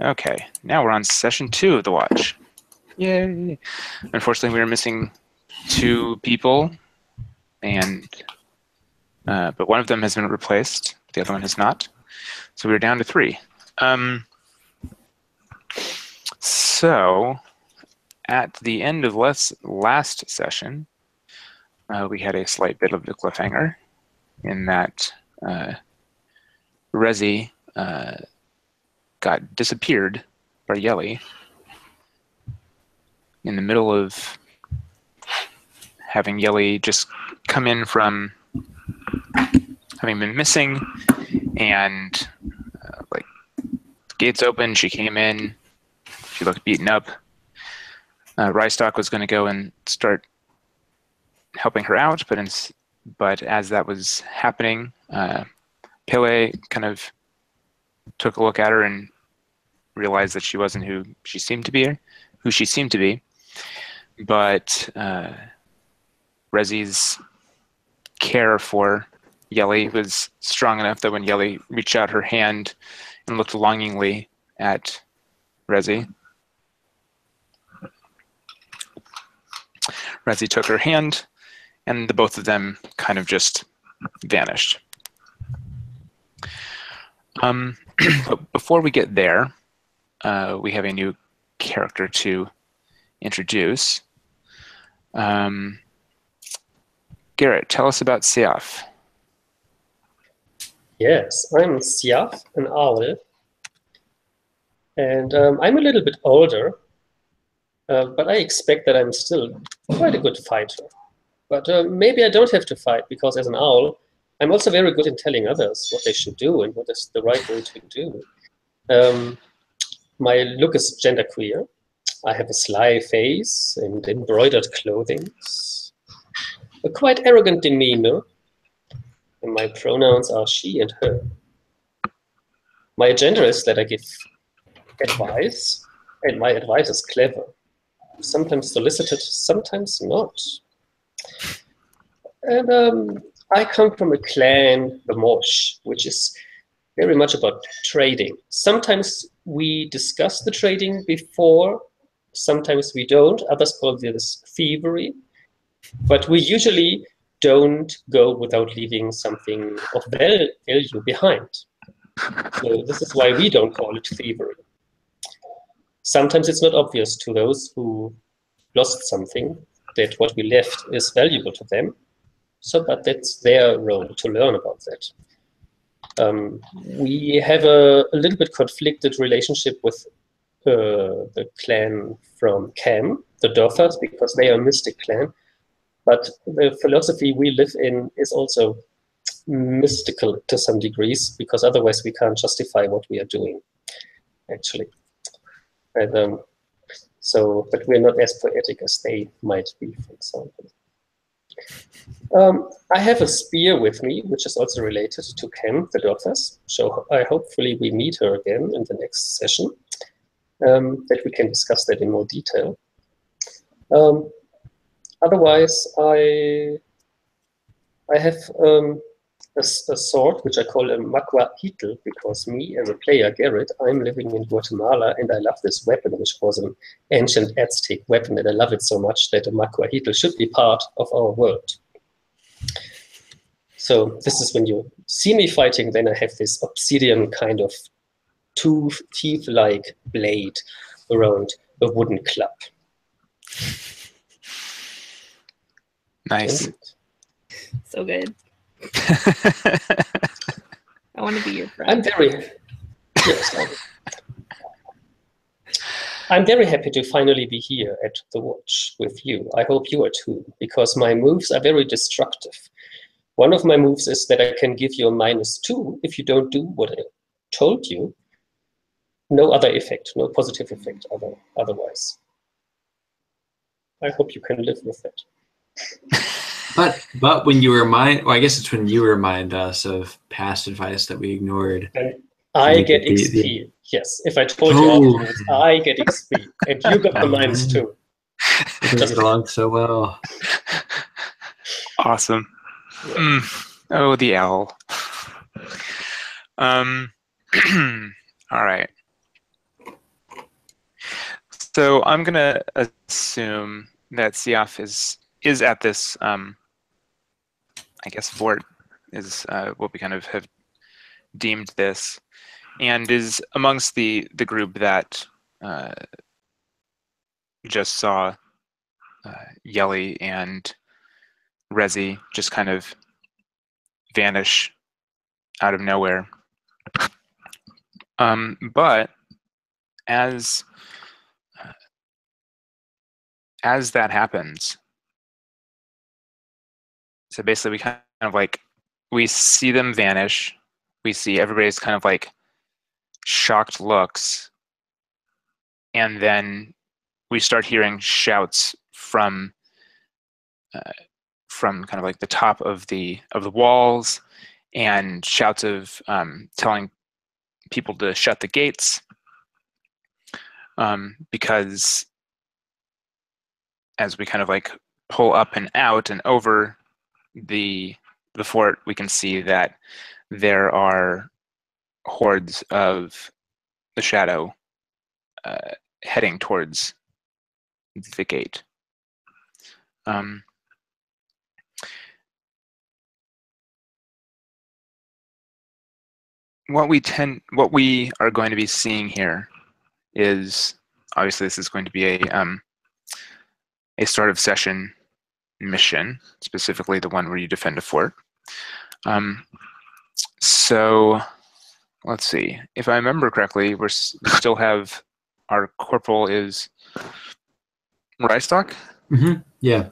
Okay, now we're on session 2 of the watch. Yay! Unfortunately, we were missing 2 people, and but one of them has been replaced. The other one has not. So we're down to 3. So at the end of last session, we had a slight bit of a cliffhanger in that Rezi got disappeared by Yelly in the middle of having Yelly just come in from having been missing, and like the gates open, she came in, she looked beaten up. Rystock was going to go and start helping her out, but as that was happening, Pele kind of took a look at her and realized that she wasn't who she seemed to be. But Rezi's care for Yelly was strong enough that when Yelly reached out her hand and looked longingly at Rezi, Rezi took her hand, and the both of them kind of just vanished. But before we get there, we have a new character to introduce. Garrett, tell us about Siaf. Yes, I'm Siaf, an owl. And I'm a little bit older, but I expect that I'm still quite a good fighter. But maybe I don't have to fight, because as an owl, I'm also very good in telling others what they should do and what is the right way to do. My look is genderqueer. I have a sly face and embroidered clothing, a quite arrogant demeanor, and my pronouns are she and her. My agenda is that I give advice, and my advice is clever, sometimes solicited, sometimes not. And I come from a clan, the Mosh, which is very much about trading. Sometimes we discuss the trading before, sometimes we don't. Others call this thievery. But we usually don't go without leaving something of value behind. So this is why we don't call it thievery. Sometimes it's not obvious to those who lost something that what we left is valuable to them. But that's their role to learn about that. We have a little bit conflicted relationship with the clan from Cam, the Dothas, because they are a mystic clan. But the philosophy we live in is also mystical to some degrees, because otherwise we can't justify what we are doing, actually. And but we're not as poetic as they might be, for example. I have a spear with me, which is also related to Cam, the Dothas. So hopefully we meet her again in the next session, that we can discuss that in more detail. Otherwise, I have a sword, which I call a Makwa Hitl, because me, as a player, Garrett, I'm living in Guatemala, and I love this weapon, which was an ancient Aztec weapon, and I love it so much that a Makwa Hitl should be part of our world. So this is when you see me fighting, then I have this obsidian kind of teeth-like blade around a wooden club. Nice. So good. I want to be your friend. I'm very happy to finally be here at the watch with you. I hope you are too, because my moves are very destructive. One of my moves is that I can give you a -2 if you don't do what I told you. No other effect, no positive effect otherwise. I hope you can live with that. But when you remind, well, I guess it's when you remind us of past advice that we ignored. And I get XP. Yes, if I told you afterwards, I get XP, and you got the -2. We get along so well. Awesome. Yeah. Oh, the owl. All right. So I'm gonna assume that Siaf is at this. I guess fort is what we kind of have deemed this, and is amongst the group that just saw Yelly and Rezi just kind of vanish out of nowhere. But as that happens, so basically we kind of like, we see them vanish. We see everybody's kind of like shocked looks. And then we start hearing shouts from kind of like the top of the walls, and shouts of telling people to shut the gates, because as we kind of like pull up and out and over the fort, we can see that there are hordes of the shadow heading towards the gate. What we are going to be seeing here is, obviously this is going to be a start of session mission, specifically the one where you defend a fort. So let's see, if I remember correctly, we still have our corporal is Reistock. Mm-hmm. Yeah.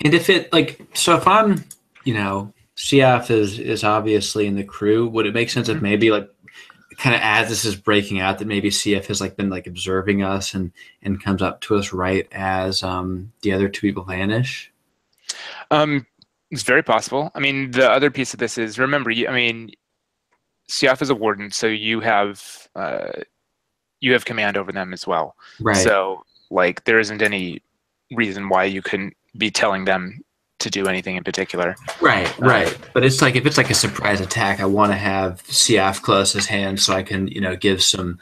And if it so if I'm, Siaf is obviously in the crew, would it make sense if maybe kind of as this is breaking out that maybe CF has been observing us and comes up to us right as the other two people vanish? It's very possible. I mean, the other piece of this is, remember, CF is a warden, so you have command over them as well. Right. So there isn't any reason why you couldn't be telling them to do anything in particular. Right. But it's if it's a surprise attack, I want to have CF close his hand so I can, give some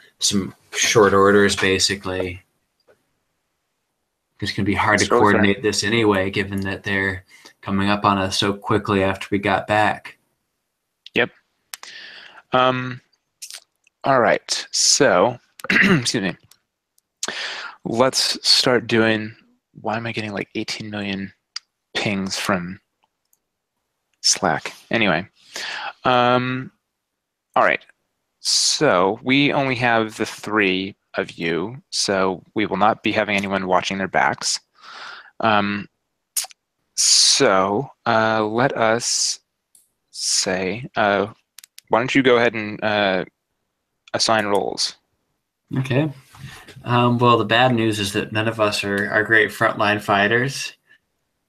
short orders, basically. It's going to be hard to coordinate this anyway, given that they're coming up on us so quickly after we got back. Yep. All right. So, excuse me. Let's start doing, why am I getting 18 million pings from Slack? Anyway. All right. So we only have the 3 of you, so we will not be having anyone watching their backs. So let us say, why don't you go ahead and assign roles? Okay. Well, the bad news is that none of us are great frontline fighters,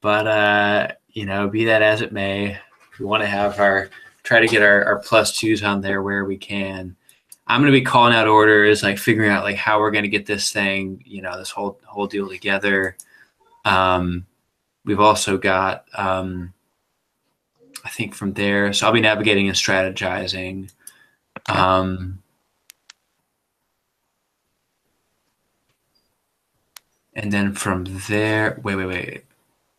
but be that as it may, we want to have try to get our +2s on there where we can. I'm going to be calling out orders, figuring out how we're going to get this thing, this whole deal together. We've also got, I think from there, so I'll be navigating and strategizing. And then from there, wait.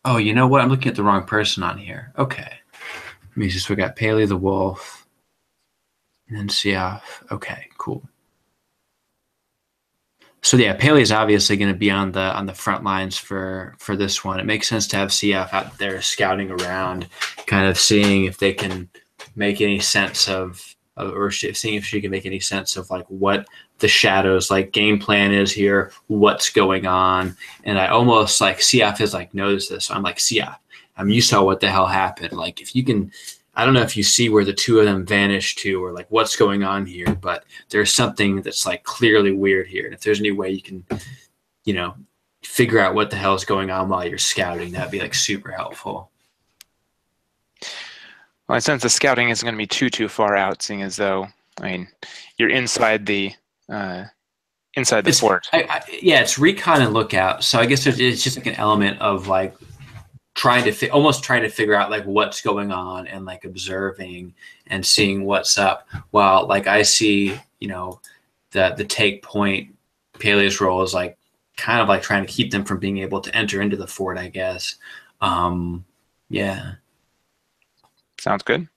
Oh, you know what? I'm looking at the wrong person on here. Okay. Let me just, we got Paley the Wolf and then Siaf. Okay, cool. So yeah, Paley is obviously going to be on the front lines for this one. It makes sense to have Siaf out there scouting around, kind of seeing if they can make any sense or seeing if she can make any sense of what the shadows game plan is here, what's going on. And I almost Siaf has noticed this. So I'm Siaf, you saw what the hell happened. If you can, I don't know if you see where the 2 of them vanished to, or what's going on here, but there's something that's clearly weird here. And if there's any way you can, figure out what the hell is going on while you're scouting, that'd be super helpful. Well, I sense the scouting isn't going to be too far out, seeing as though, you're inside the fort. Yeah, it's recon and lookout. So I guess it's just an element of trying to figure out what's going on and observing and seeing what's up, while I see the take point Pele's role is like kind of like trying to keep them from being able to enter into the fort, I guess. Yeah. Sounds good.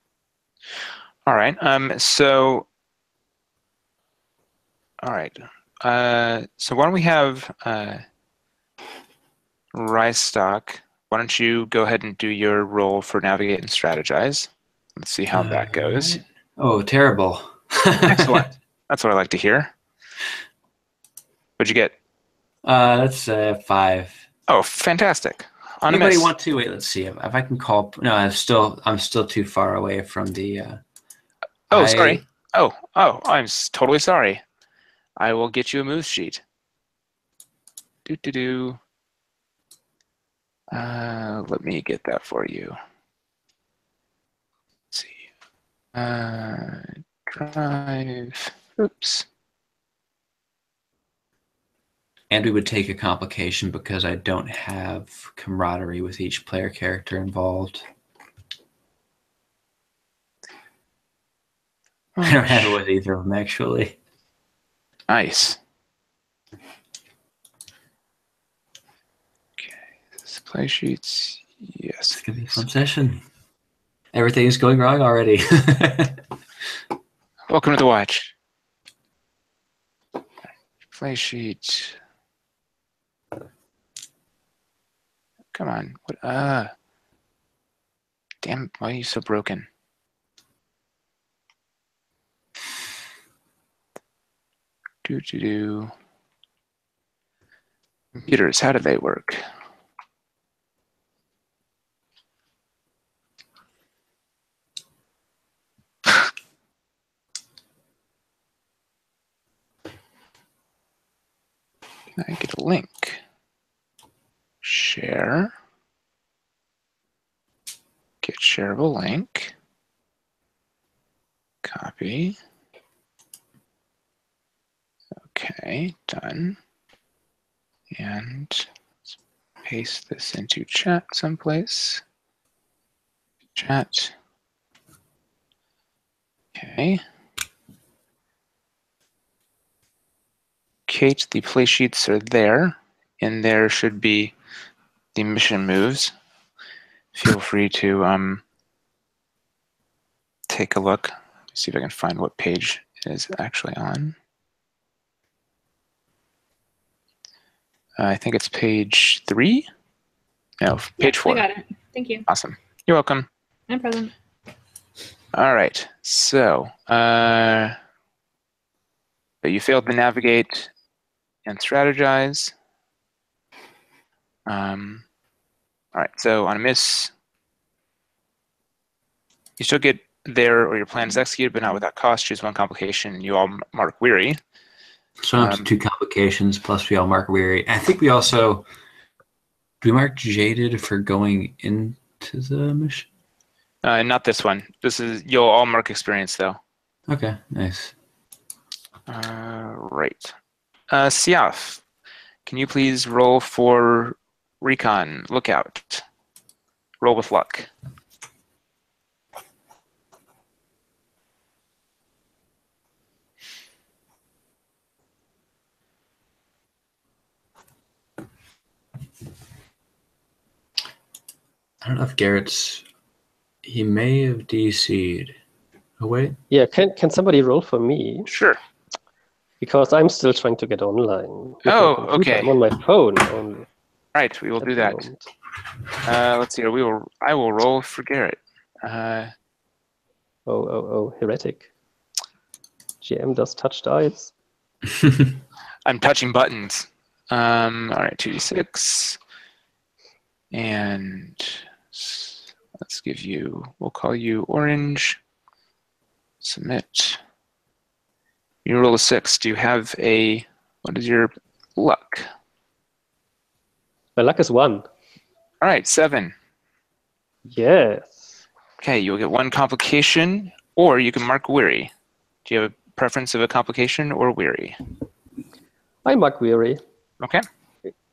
All right. So why don't we have Rystock? Why don't you go ahead and do your role for navigate and strategize? Let's see how that goes. Right. Oh, terrible. Excellent. That's what I like to hear. What'd you get? That's 5. Oh, fantastic. On a Anybody miss. want to wait? Let's see if I can call. No, I'm still too far away from the. Sorry. I'm totally sorry. I will get you a move sheet. Let me get that for you. Let's see. Drive. Oops. And we would take a complication because I don't have camaraderie with each player character involved. I don't have it with either of them, actually. Nice. Okay, display sheets. Yes. It's going to be a fun session. Everything is going wrong already. Welcome to the watch. Display sheet. Come on. What? Damn, why are you so broken? Computers, how do they work? Can I get a link? Share. Get shareable link. Copy. Okay, done. And let's paste this into chat someplace. Chat. Okay. Kate, the play sheets are there. In there should be the mission moves. Feel free to take a look. See if I can find what page it is actually on. I think it's page 3. No, page 4. I got it. Thank you. Awesome. You're welcome. No problem. All right. So, you failed to navigate and strategize. All right. So on a miss, you still get there or your plan is executed, but not without cost. Choose one complication, and you all mark weary. So up to 2 complications, plus we all mark weary. I think we also, do we mark jaded for going into the mission? Not this one. This is, you'll all mark experience though. Okay, nice. Right. Siaf, can you please roll for recon, lookout? Roll with luck. I don't know if Garrett's, he may have DC'd. Oh, wait. Yeah, can somebody roll for me? Sure. Because I'm still trying to get online. with my Oh, computer. okay. I'm on my phone only. Right, we will at do the that. moment. Let's see. I will roll for Garrett. Oh, heretic. GM does touch dice. I'm touching buttons. All right, 2d6. And let's give you, we'll call you orange. Submit. You roll a 6. Do you have a, what is your luck? My luck is 1. All right, 7. Yes. Okay, you'll get 1 complication, or you can mark weary. Do you have a preference of a complication or weary? I mark weary. Okay.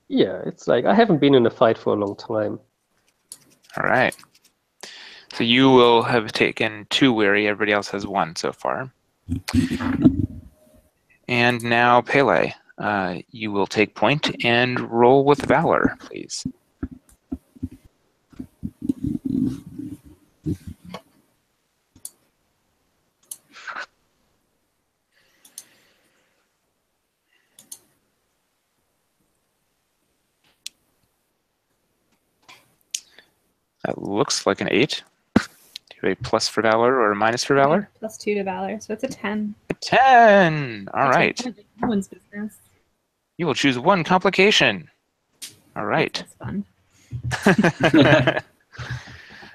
Yeah, it's like I haven't been in a fight for a long time. All right. So you will have taken 2 weary. Everybody else has 1 so far. And now Pele. you will take point and roll with Valor, please. That looks like an 8. Do you have a plus for Valor or a minus for Valor? +2 to Valor, so it's a 10. A 10! All right. No one's business. You will choose one complication. All right. That's fun.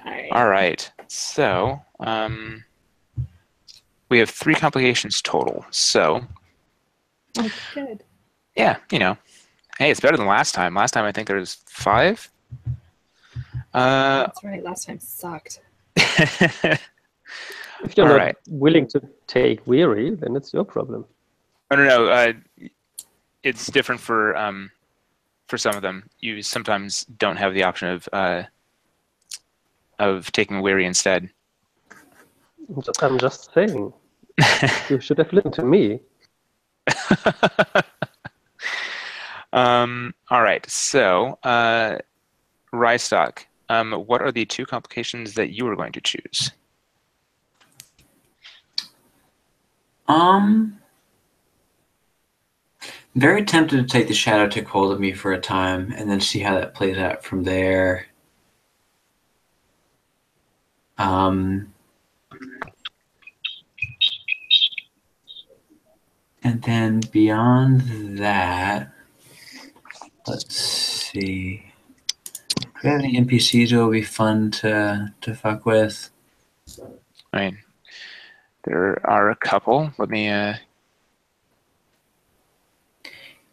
All right. All right. So we have 3 complications total. So Oh, good. yeah, you know, hey, it's better than last time. Last time I think there was 5. That's right. Last time sucked. If you're All not right. willing to take weary, then it's your problem. No. It's different for some of them. You sometimes don't have the option of taking weary instead. I'm just saying. You should have listened to me. All right. So, Rystock, what are the 2 complications that you are going to choose? Very tempted to take the shadow take hold of me for a time and then see how that plays out from there. And then beyond that, let's see. Do we have any NPCs that will be fun to fuck with? I mean, there are a couple. Let me.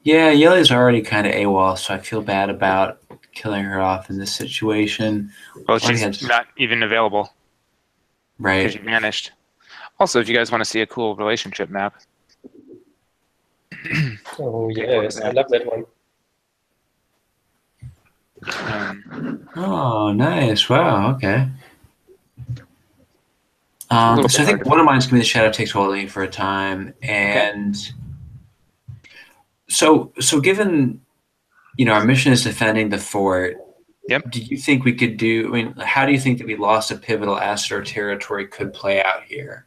Yeah, Yellie's already kind of AWOL, so I feel bad about killing her off in this situation. Well, Already she's had- not even available because Right. she vanished. Also, if you guys want to see a cool relationship map, Oh, yes. I love that one. Oh, nice. Wow, okay. little So I bit think harder. one of mine's going to be the shadow takes hold of me for a time. And so given, our mission is defending the fort, Yep. do you think we could how do you think that we lost a pivotal asset or territory could play out here?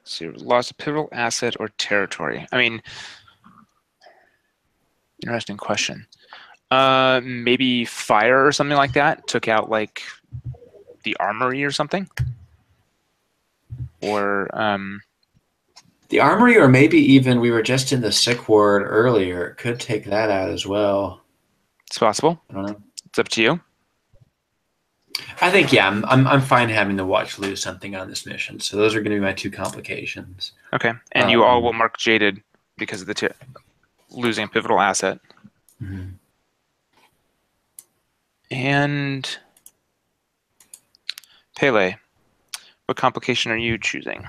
So lost a pivotal asset or territory. I mean, interesting question. Maybe fire or something like that took out like the armory or something, or The armory, or maybe even we were just in the sick ward earlier. It could take that out as well. it's possible. I don't know. It's up to you. I think I'm fine having the watch lose something on this mission. So those are going to be my 2 complications. Okay, and you all will mark jaded because of the losing a pivotal asset. Mm-hmm. And Pele, what complication are you choosing?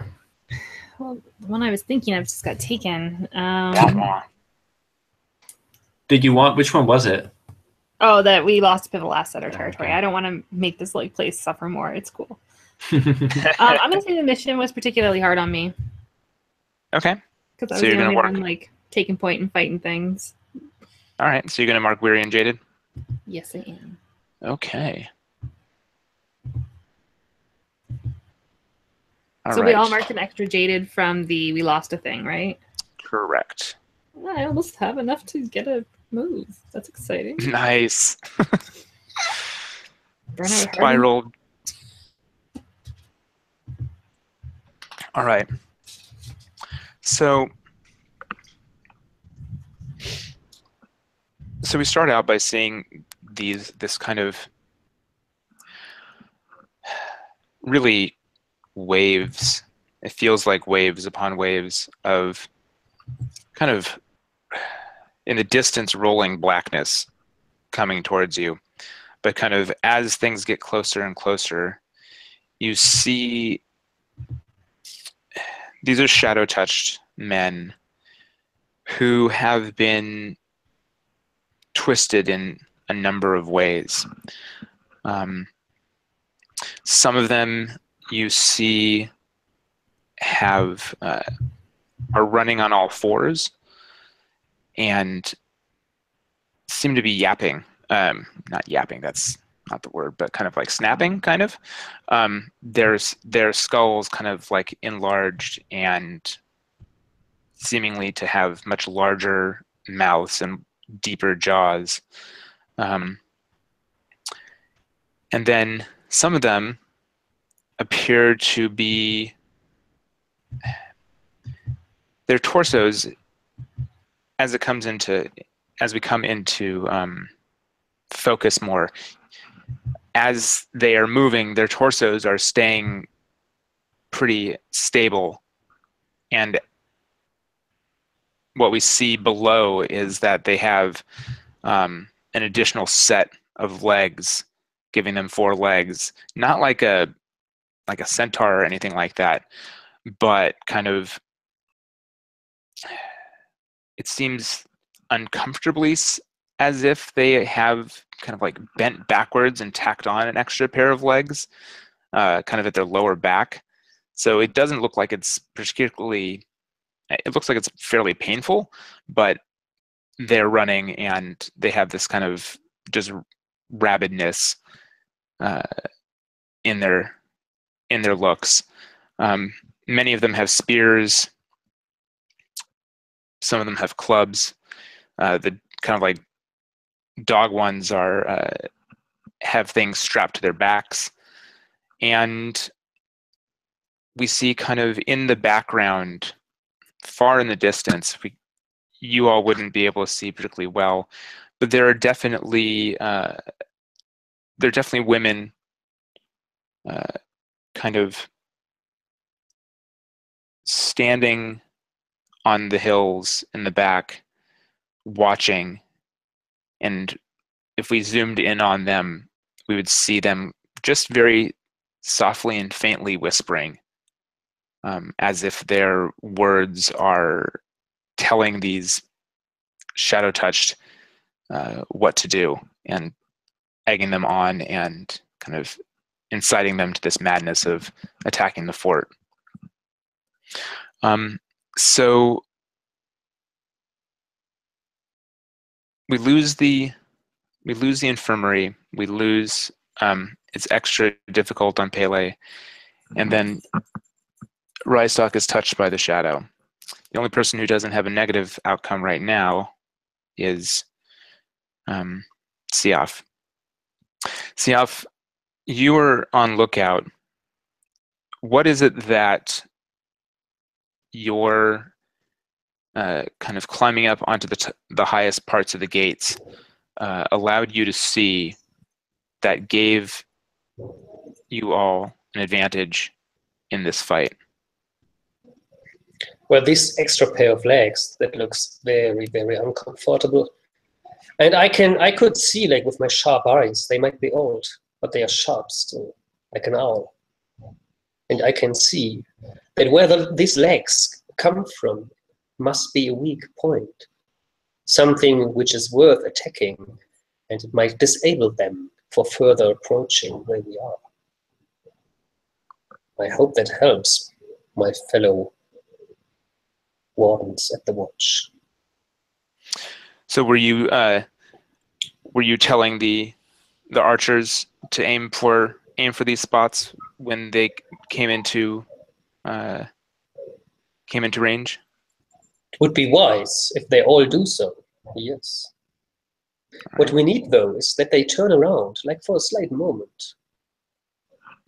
Well, the one I was thinking of just got taken. Did you want? Which one was it? Oh, that we lost a pivotal asset or territory. Okay. I don't want to make this place suffer more. It's cool. I'm gonna say the mission was particularly hard on me Okay, because I was So you're the gonna only one taking point and fighting things. all right. So you're going to mark weary and jaded. Yes, I am. Okay. All So right. we all marked an extra jaded from the we lost a thing, right? Correct. I almost have enough to get a move. That's exciting. Nice. Burn out hard. Spiraled. All right. So we start out by seeing this kind of really waves. It feels like waves upon waves of kind of in the distance rolling blackness coming towards you. But kind of as things get closer and closer, you see these are shadow-touched men who have been twisted in a number of ways. Some of them you see have are running on all fours and seem to be yapping. Not yapping, that's not the word, but kind of like snapping, kind of. Their skulls kind of like enlarged and seemingly to have much larger mouths and deeper jaws. And then some of them appear to be, their torsos, as we come into focus more, as they are moving, their torsos are staying pretty stable. And what we see below is that they have an additional set of legs, giving them 4 legs, not like a centaur or anything like that, but kind of, it seems uncomfortably as if they have kind of like bent backwards and tacked on an extra pair of legs, kind of at their lower back. So it doesn't look like it's particularly, it looks like it's fairly painful, but they're running and they have this kind of just rabidness in their looks. Many of them have spears. Some of them have clubs. The kind of like dog ones are have things strapped to their backs, and we see kind of in the background, far in the distance, you all wouldn't be able to see particularly well, but there are definitely women kind of standing on the hills in the back, watching. And if we zoomed in on them, we would see them just very softly and faintly whispering, as if their words are telling these shadow-touched what to do and egging them on and kind of inciting them to this madness of attacking the fort. So we lose the infirmary. We lose, it's extra difficult on Pele, and then Ryestock is touched by the shadow. The only person who doesn't have a negative outcome right now is Siaf. Siaf, you are on lookout. What is it that you're kind of climbing up onto the highest parts of the gates allowed you to see that gave you all an advantage in this fight? Well, this extra pair of legs, that looks very, very uncomfortable. And I could see, like, with my sharp eyes, they might be old, but they are sharp still, like an owl. And I can see that where these legs come from must be a weak point, something which is worth attacking, and it might disable them for further approaching where we are. I hope that helps my fellow wardens at the watch. So were you telling the archers to aim for these spots when they came into range? It would be wise if they all do so, yes. What we need, though, is that they turn around, like for a slight moment.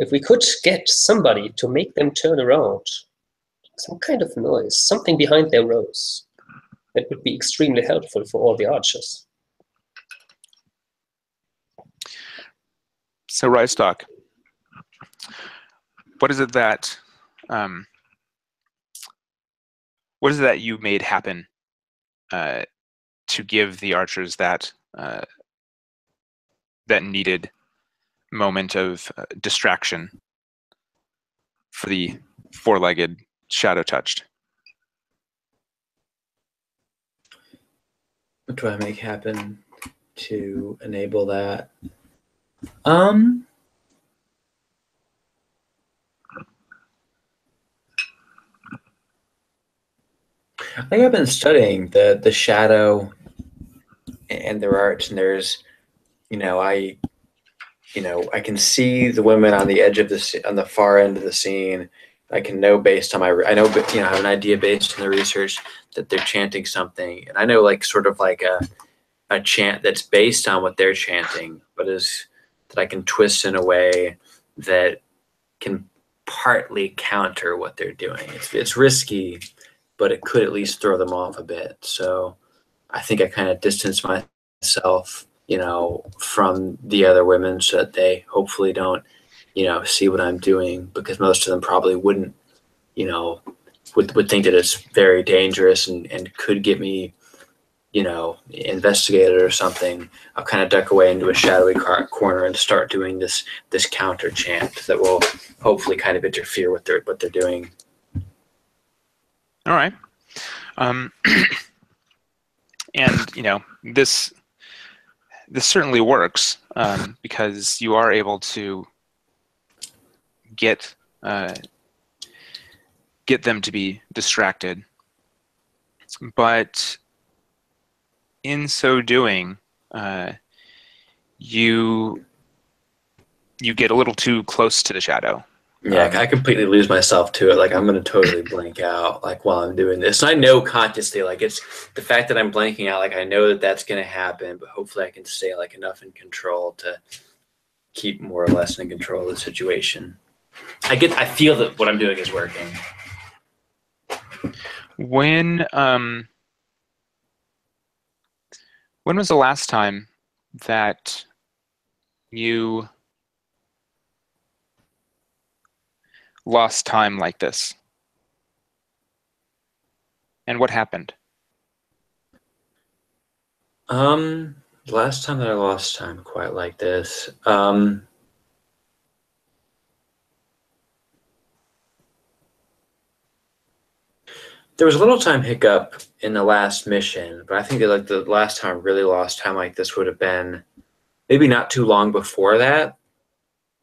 If we could get somebody to make them turn around, some kind of noise, something behind their rows, that would be extremely helpful for all the archers. So, Ryestock, what is it that you made happen to give the archers that that needed moment of distraction for the four-legged shadow-touched? What do I make happen to enable that? I think I've been studying the shadow and their arts, and there's, you know, I can see the women on the edge of on the far end of the scene. I can know based on I know, I have an idea based on the research that they're chanting something, and I know like sort of like a chant that's based on what they're chanting, but is that I can twist in a way that can partly counter what they're doing. It's risky, but it could at least throw them off a bit. So I think I kind of distance myself, from the other women so that they hopefully don't, see what I'm doing, because most of them probably wouldn't, would think that it's very dangerous and could get me, investigated or something. I'll kind of duck away into a shadowy corner and start doing this counter chant that will hopefully kind of interfere with what they're doing. All right. And this certainly works, because you are able to get them to be distracted, but in so doing, you get a little too close to the shadow. Yeah, I completely lose myself to it. Like, I'm going to totally blank out, like, while I'm doing this. And I know consciously, like, it's the fact that I'm blanking out, like, I know that that's going to happen, but hopefully I can stay, like, enough in control to keep more or less in control of the situation. I feel that what I'm doing is working. When was the last time that you lost time like this? And what happened? Last time that I lost time quite like this, there was a little time hiccup in the last mission, but I think that like the last time I really lost time like this would have been maybe not too long before that,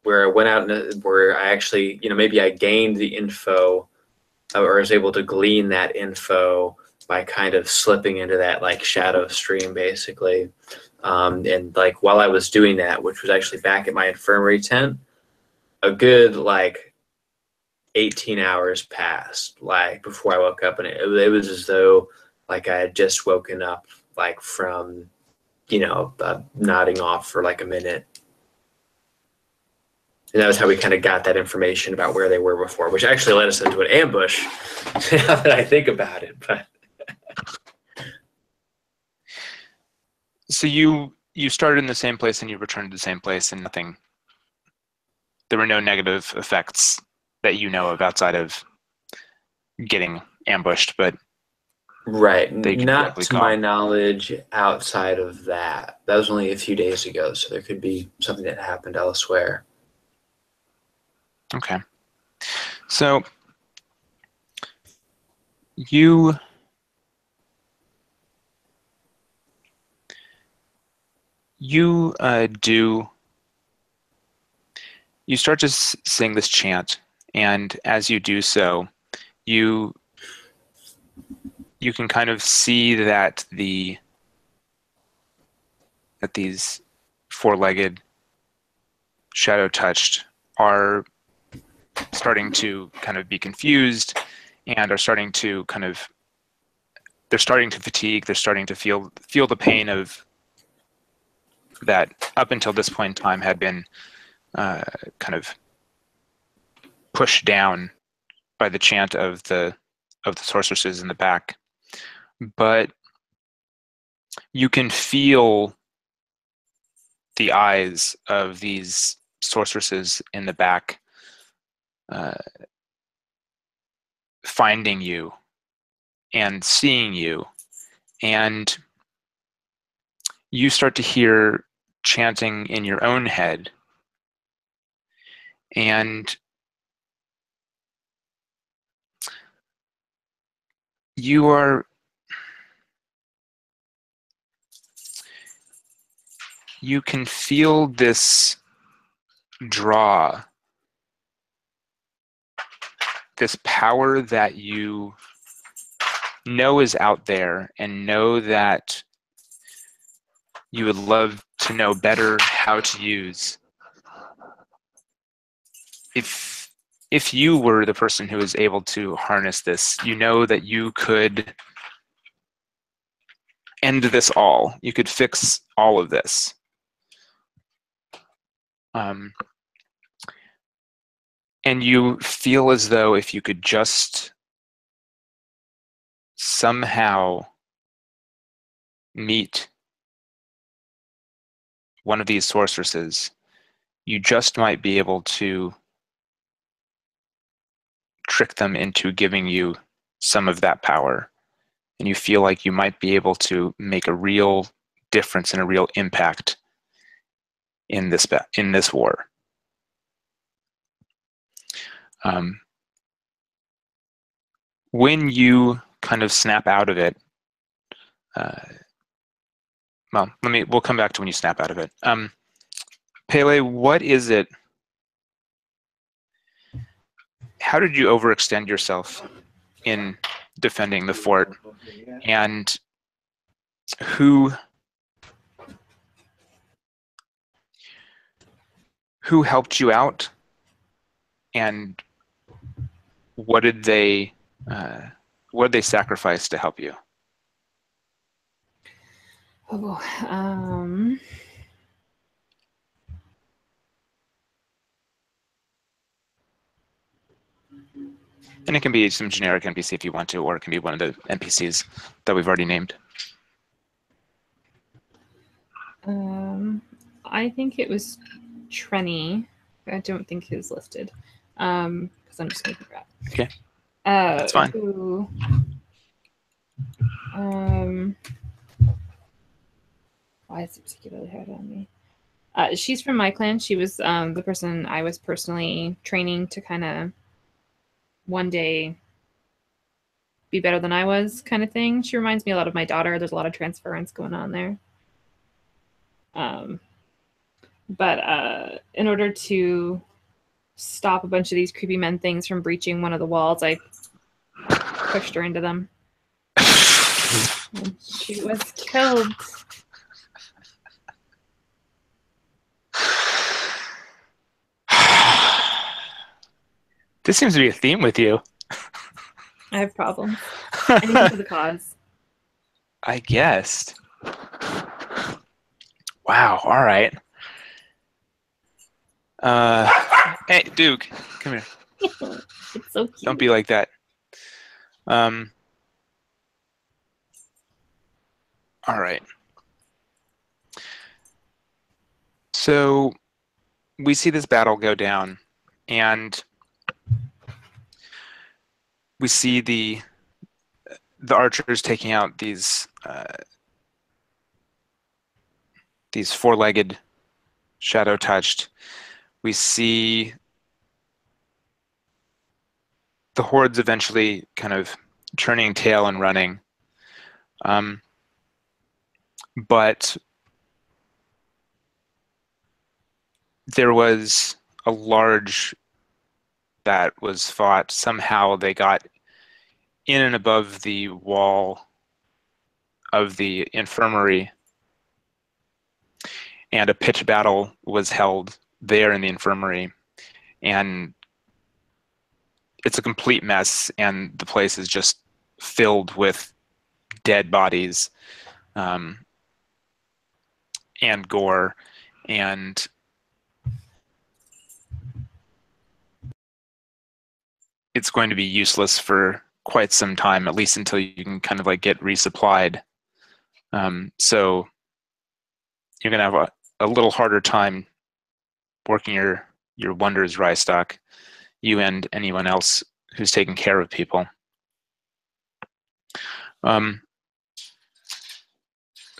where I went out and where I actually, maybe I gained the info, or was able to glean that info by kind of slipping into that like shadow stream, basically. And like while I was doing that, which was actually back at my infirmary tent, a good like 18 hours passed, like before I woke up, and it was as though like I had just woken up like from, nodding off for like a minute. And that was how we kind of got that information about where they were before, which actually led us into an ambush, now that I think about it. But so you started in the same place and you returned to the same place, and there were no negative effects that you know of outside of getting ambushed, but right, not to my knowledge outside of that. That was only a few days ago, so there could be something that happened elsewhere. Okay. So you start to sing this chant, and as you do so, you can kind of see that these four-legged shadow-touched are starting to kind of be confused, and are starting to they're starting to fatigue. They're starting to feel the pain of that up until this point in time had been kind of pushed down by the chant of the sorceresses in the back. But you can feel the eyes of these sorceresses in the back finding you and seeing you, and you start to hear chanting in your own head, and you can feel this draw, this power that you know is out there and know that you would love to know better how to use. If you were the person who was able to harness this, you know that you could end this all. You could fix all of this. And you feel as though if you could just somehow meet one of these sorceresses, you just might be able to trick them into giving you some of that power. And you feel like you might be able to make a real difference and a real impact in this war. When you kind of snap out of it, well, we'll come back to when you snap out of it. Pele, what is it? How did you overextend yourself in defending the fort? And who helped you out? And what did they sacrifice to help you? Oh, And it can be some generic NPC if you want to, or it can be one of the NPCs that we've already named. I think it was Trenny. I don't think he was listed. Because I'm just making crap. Okay. That's fine. Who, why is it particularly hard on me? She's from my clan. She was the person I was personally training to kind of one day be better than I was, kind of thing. She reminds me a lot of my daughter. There's a lot of transference going on there. But in order to stop a bunch of these creepy men things from breaching one of the walls, I pushed her into them. And she was killed. This seems to be a theme with you. I have problems. Anything for the cause. I guessed. Wow, all right. Hey, Duke, come here. It's so cute. Don't be like that. All right. So we see this battle go down, and we see the archers taking out these four-legged, shadow-touched. We see the hordes eventually kind of turning tail and running. But there was a large that was fought. Somehow they got in and above the wall of the infirmary, and a pitched battle was held there in the infirmary, and it's a complete mess, and the place is just filled with dead bodies and gore, and it's going to be useless for quite some time, at least until you can kind of like get resupplied. So you're going to have a little harder time working your wonders, Ryestock, you and anyone else who's taking care of people.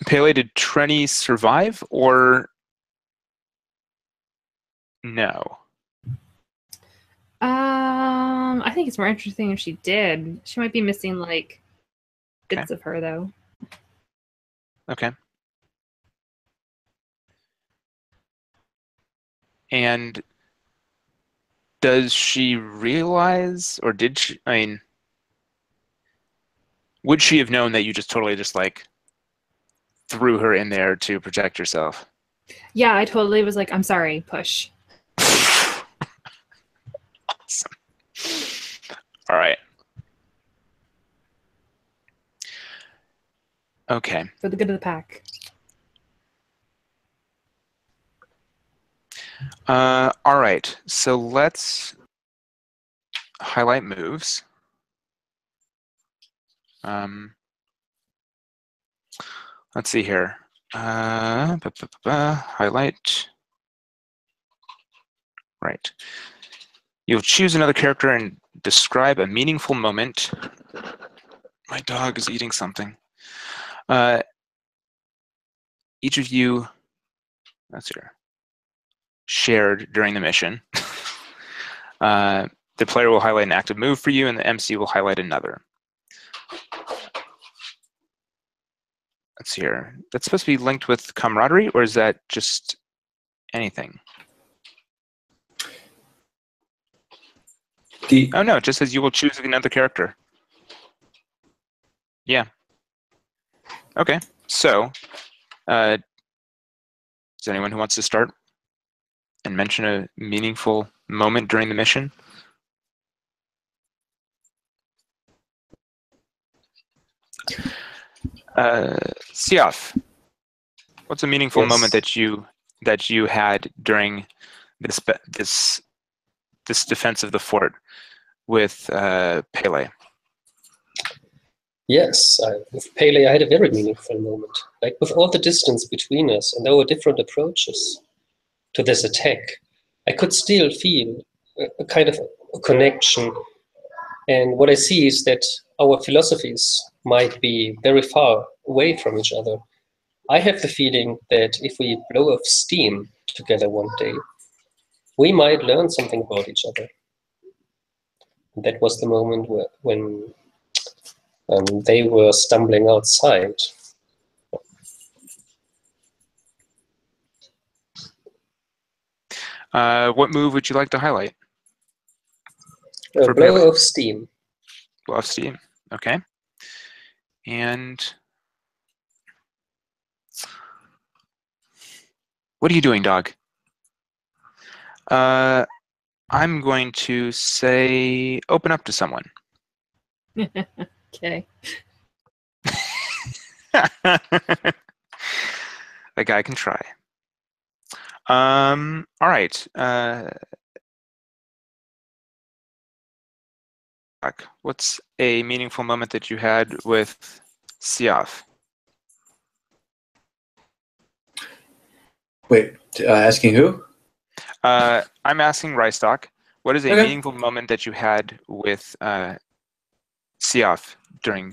Pele, did Trenny survive or no? I think it's more interesting if she did. She might be missing like bits of her though. Okay. And does she realize, or did she, I mean, would she have known that you just totally just like threw her in there to protect yourself? Yeah, I totally was like, I'm sorry, push. Awesome. All right. Okay. For the good of the pack. All right. So let's highlight moves. Let's see here. Highlight. Right. You'll choose another character and describe a meaningful moment. My dog is eating something. Each of you, that's here, shared during the mission. The player will highlight an active move for you, and the MC will highlight another. Let's see here. That's supposed to be linked with camaraderie, or is that just anything? Oh no, it just says you will choose another character. Yeah. Okay, so is there anyone who wants to start and mention a meaningful moment during the mission? Siaf, what's a meaningful Yes. moment that you had during this defense of the fort with Pele? Yes, with Pele, I had a very meaningful moment. Like with all the distance between us and our different approaches to this attack, I could still feel a kind of a connection. And what I see is that our philosophies might be very far away from each other. I have the feeling that if we blow off steam together one day, we might learn something about each other. And that was the moment when they were stumbling outside. What move would you like to highlight? For Blow Pele. off steam. Blow off steam. Okay. And what are you doing, dog? I'm going to say open up to someone. Okay. That guy can try. All right. What's a meaningful moment that you had with Siaf? Wait, asking who? I'm asking Rystock. What is a Okay. meaningful moment that you had with Siaf during?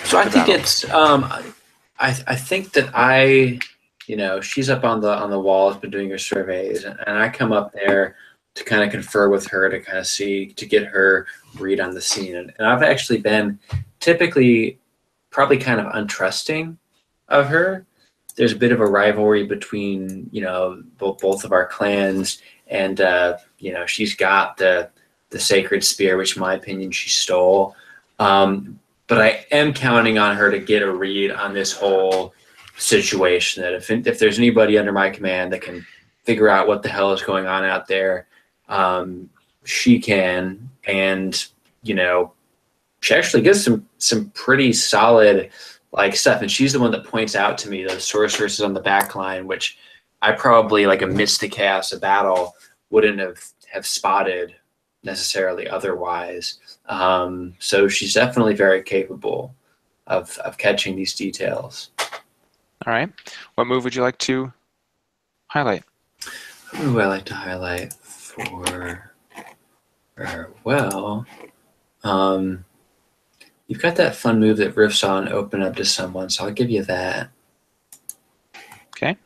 So I the think battle? it's I think that she's up on the wall, has been doing her surveys, and I come up there to kind of confer with her to kind of to get her read on the scene. And I've actually been typically probably kind of untrusting of her. There's a bit of a rivalry between both of our clans, and she's got the sacred spear, which in my opinion she stole. But I am counting on her to get a read on this whole situation, that if there's anybody under my command that can figure out what the hell is going on out there, she can. And she actually gives some pretty solid stuff, and she's the one that points out to me those sorceresses on the back line, which I probably, amidst the chaos of battle, wouldn't have spotted necessarily otherwise. So she's definitely very capable of catching these details. All right. What move would you like to highlight? Who would I like to highlight for her? Well, you've got that fun move that riffs on open up to someone, so I'll give you that. Okay.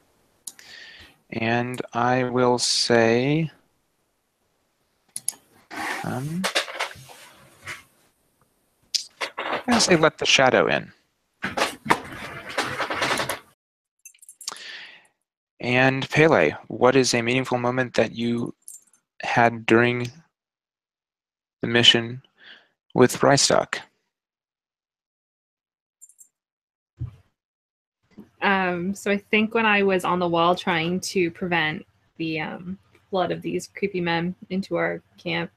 And I will say I'm going to say let the shadow in. And Pele, what is a meaningful moment that you had during the mission with Rystock? So I think when I was on the wall trying to prevent the flood of these creepy men into our camp,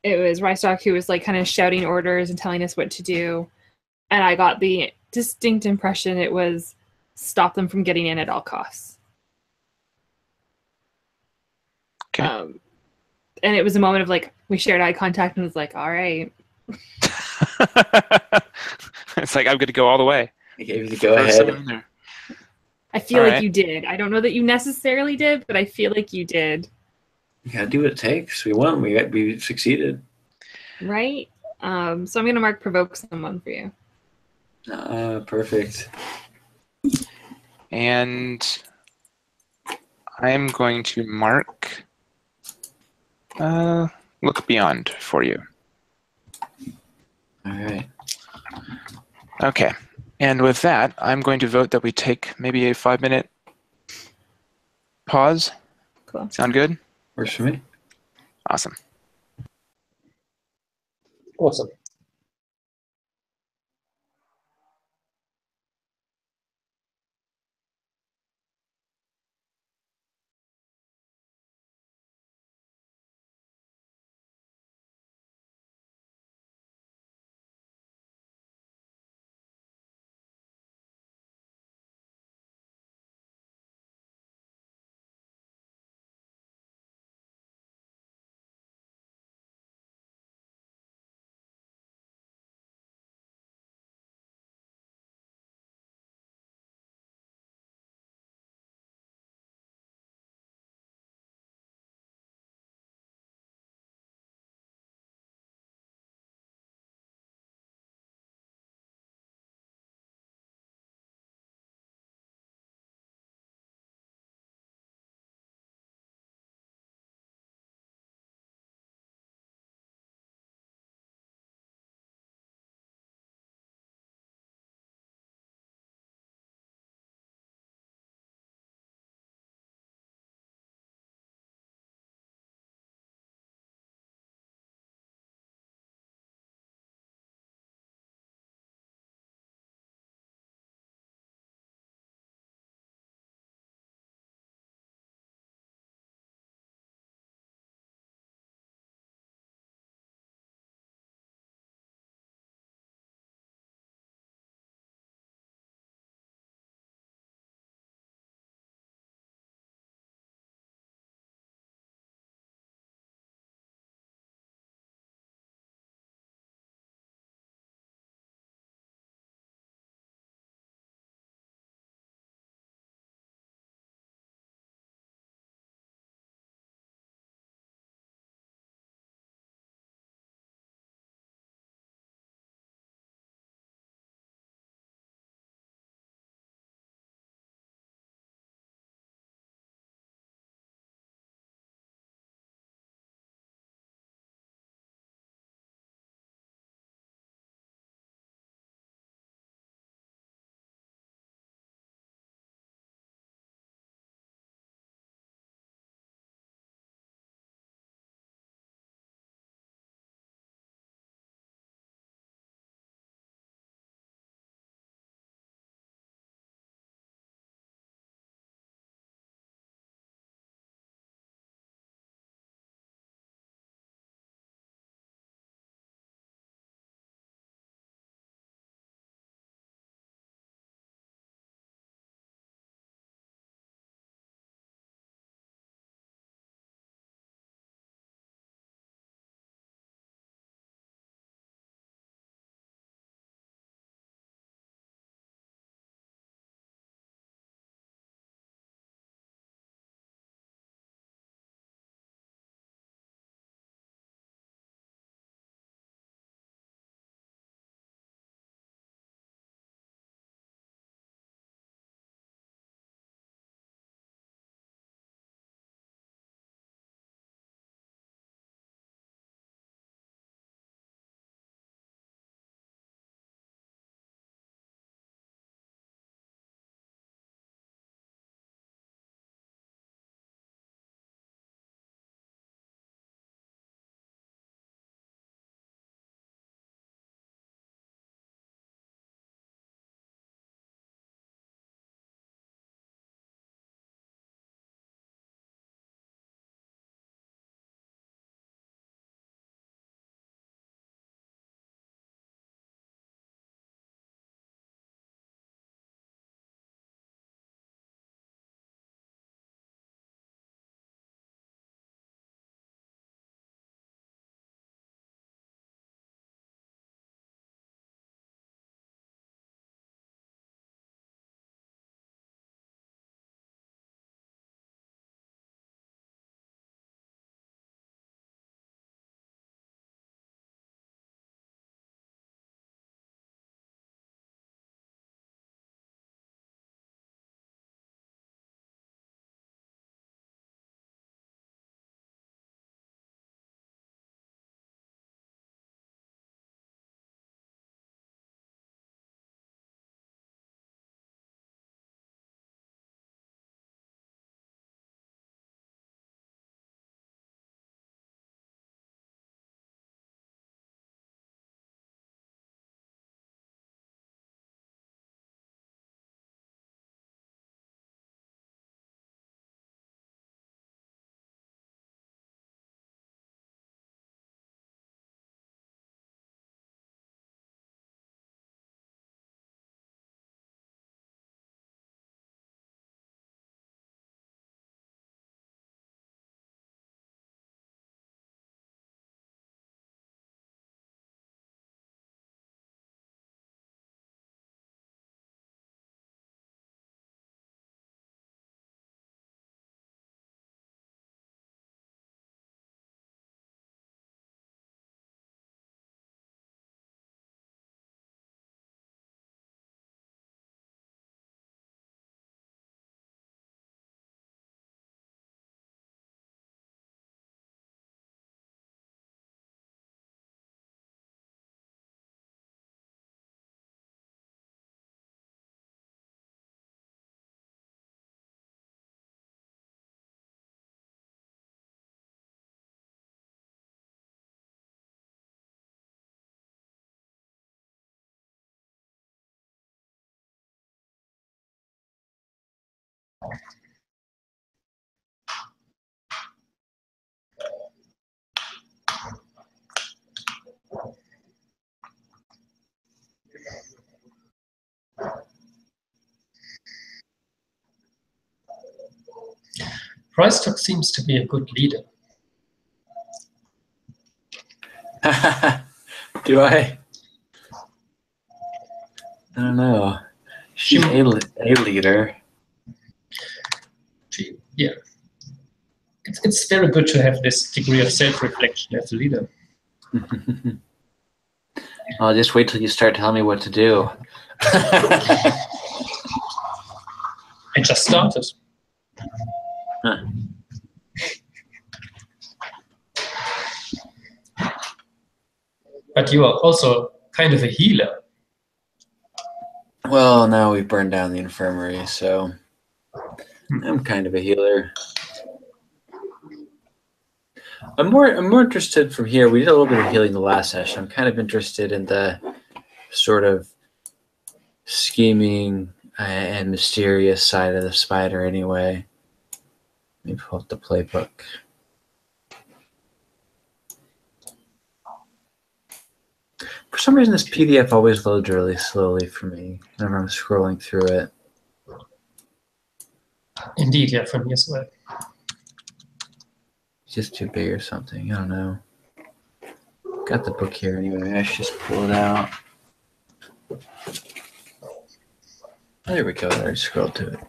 it was Rystock who was like kind of shouting orders and telling us what to do. And I got the distinct impression it was stop them from getting in at all costs. Okay. And it was a moment of like, we shared eye contact and was like, all right. It's like, I'm going to go all the way. I gave you the go Throw ahead. someone in there. I feel All like right. you did. I don't know that you necessarily did, but I feel like you did. You gotta do what it takes. We won. We succeeded. Right? So I'm going to mark provoke someone for you. Perfect. And I'm going to mark look beyond for you. All right. Okay. And with that, I'm going to vote that we take maybe a 5-minute pause. Cool. Sound good? Works for me. Awesome. Awesome. Preistock seems to be a good leader. Do I? I don't know. She's a leader. Yeah. It's very good to have this degree of self-reflection as a leader. I'll just wait till you start telling me what to do. I just started. Huh. But you are also kind of a healer. Well, now we've burned down the infirmary, so I'm kind of a healer. I'm more interested from here. We did a little bit of healing the last session. I'm kind of interested in the sort of scheming and mysterious side of the spider anyway. Let me pull up the playbook. For some reason, this PDF always loads really slowly for me whenever I'm scrolling through it. Indeed, yeah, for me as well. It's just too big or something. I don't know. Got the book here anyway. I should just pull it out. Oh, there we go. I scrolled to it.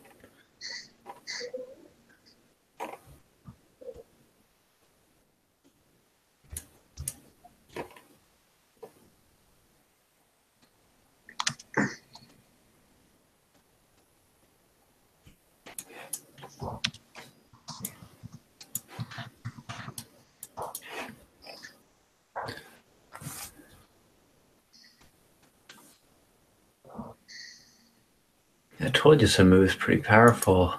I told you some moves pretty powerful,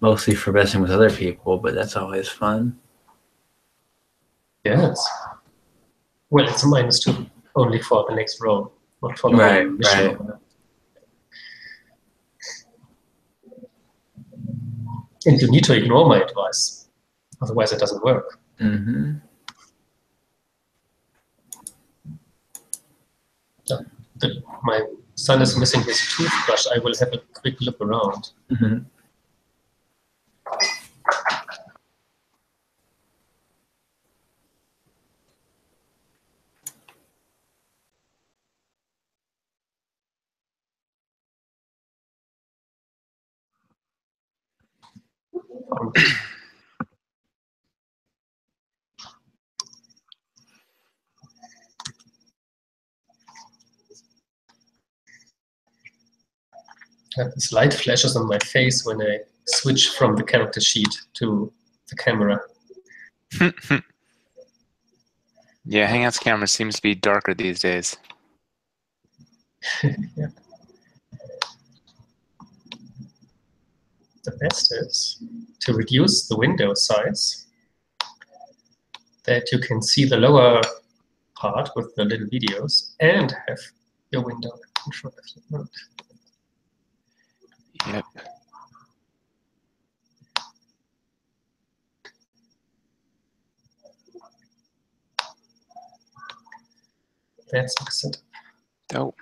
mostly for messing with other people, but that's always fun. Yes. Well, it's a -2 only for the next row, not for the whole mission. Right. And you need to ignore my advice, otherwise it doesn't work. Mm-hmm. My son is missing his toothbrush. I will have a quick look around. Mm-hmm. I have these light flashes on my face when I switch from the character sheet to the camera. Yeah, Hangout's camera seems to be darker these days. Yeah. The best is to reduce the window size, that you can see the lower part with the little videos and have your window in front of you. Yep. That's excellent. Oh.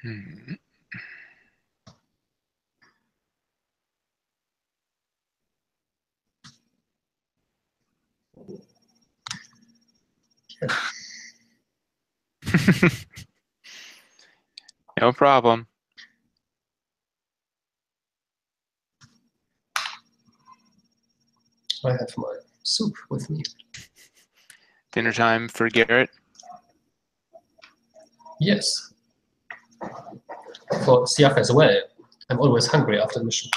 Hmm. No problem. I have my soup with me. Dinner time for Garrett. Yes. For Siaf as well. I'm always hungry after the mission.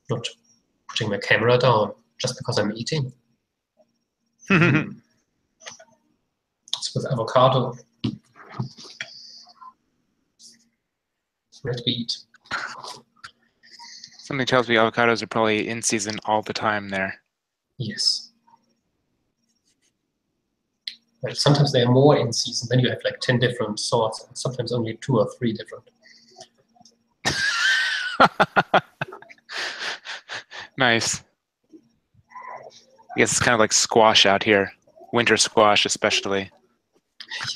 Not putting my camera down just because I'm eating. It's with avocado. Red beet. Something tells me avocados are probably in season all the time there. Yes. Well, sometimes they are more in season. Then you have like 10 different sorts, and sometimes only 2 or 3 different. Nice. I guess it's kind of like squash out here. Winter squash, especially.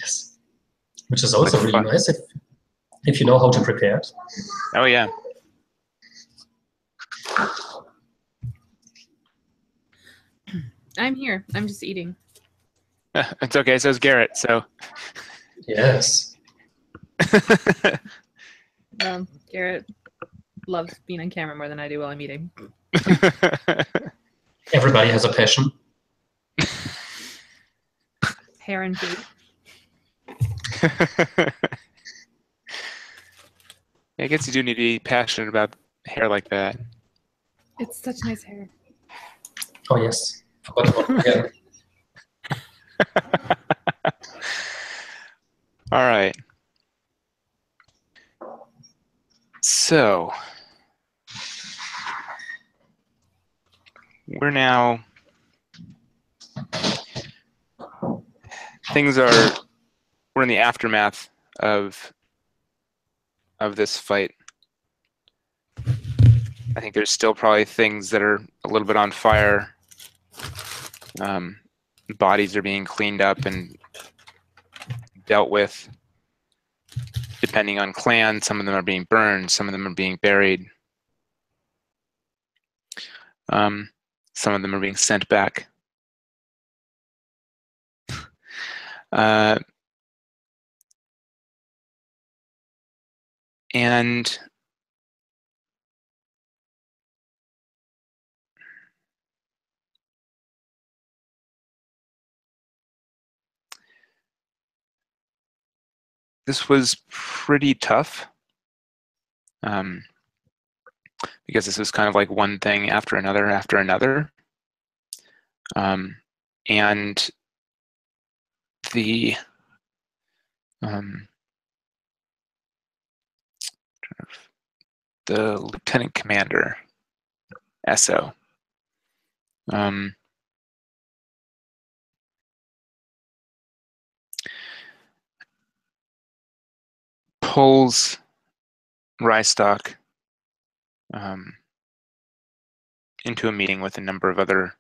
Yes. Which is also Like really fun. nice if you know how to prepare it. Oh, yeah. I'm here. I'm just eating. It's okay. So is Garrett. So. Yes. Garrett loves being on camera more than I do while I'm eating. Everybody has a passion. Hair and food. I guess you do need to be passionate about hair like that. It's such nice hair. Oh, yes. Forgot about yeah. All right. So we're now, we're in the aftermath of this fight. I think there's still probably things that are a little bit on fire. Bodies are being cleaned up and dealt with. Depending on clan, some of them are being burned, some of them are being buried. Some of them are being sent back. And this was pretty tough, because this was kind of like one thing after another after another. And the lieutenant commander, Esso, pulls Rystock into a meeting with a number of other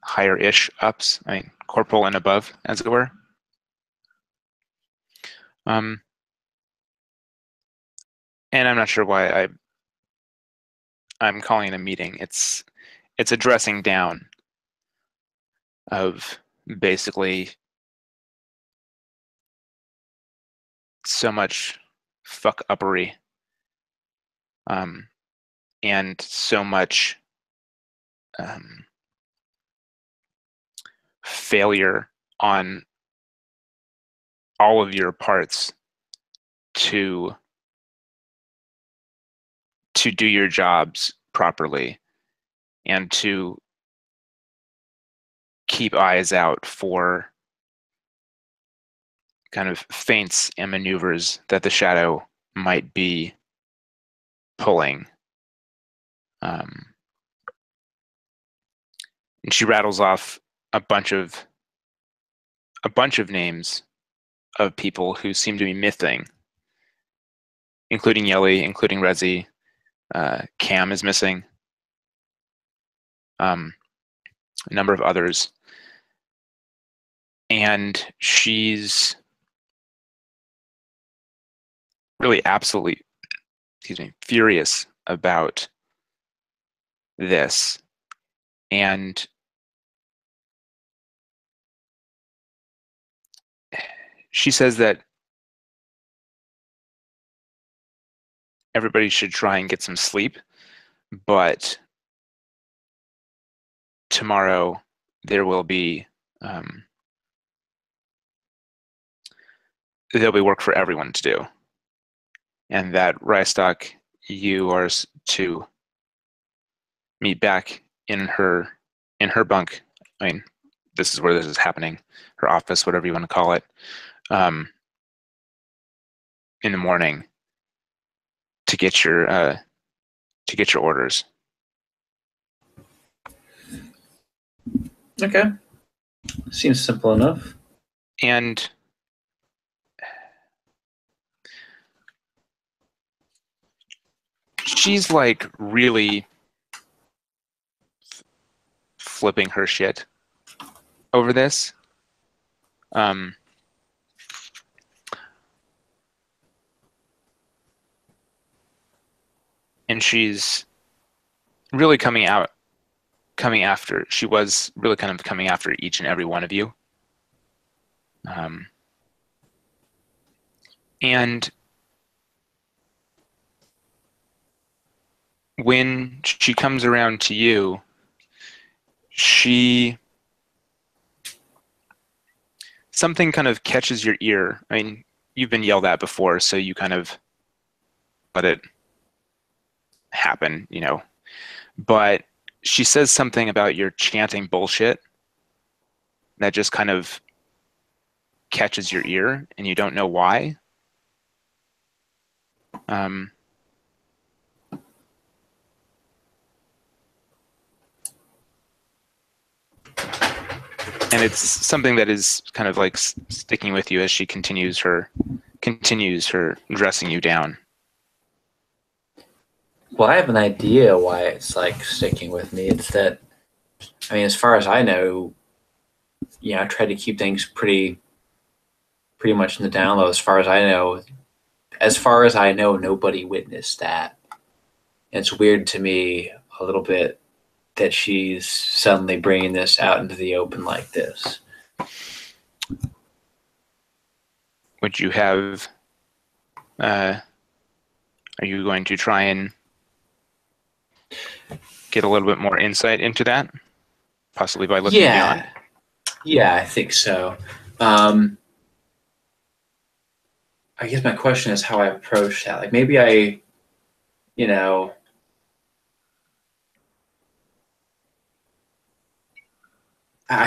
higher-ish ups, I mean, corporal and above, as it were. And I'm not sure why I'm calling it a meeting. It's a dressing down of basically so much fuck-uppery, and so much failure on all of your parts to do your jobs properly and to keep eyes out for kind of feints and maneuvers that the shadow might be pulling. And she rattles off a bunch of names of people who seem to be missing, including Yelly, including Rezi. Cam is missing. A number of others. And she's really absolutely, furious about this. And she says that everybody should try and get some sleep, but tomorrow there will be there'll be work for everyone to do, and that Rystock, you are to meet back in her bunk. I mean, this is where this is happening, her office, whatever you want to call it, in the morning to get your orders. Okay. Seems simple enough. And she's like really flipping her shit over this. And she's really she was really kind of coming after each and every one of you. And when she comes around to you, something kind of catches your ear. I mean, you've been yelled at before, so you kind of let it happen, you know. But she says something about your chanting bullshit that just kind of catches your ear, and you don't know why. And it's something that is kind of like sticking with you as she continues her dressing you down. Well, I have an idea why it's like sticking with me. It's that, I mean, as far as I know, I try to keep things pretty much in the down low. As far as I know, nobody witnessed that. And it's weird to me a little bit that she's suddenly bringing this out into the open like this. Would you have? Are you going to try and get a little bit more insight into that, possibly by looking beyond? Yeah, I think so. I guess my question is how I approach that. Like maybe I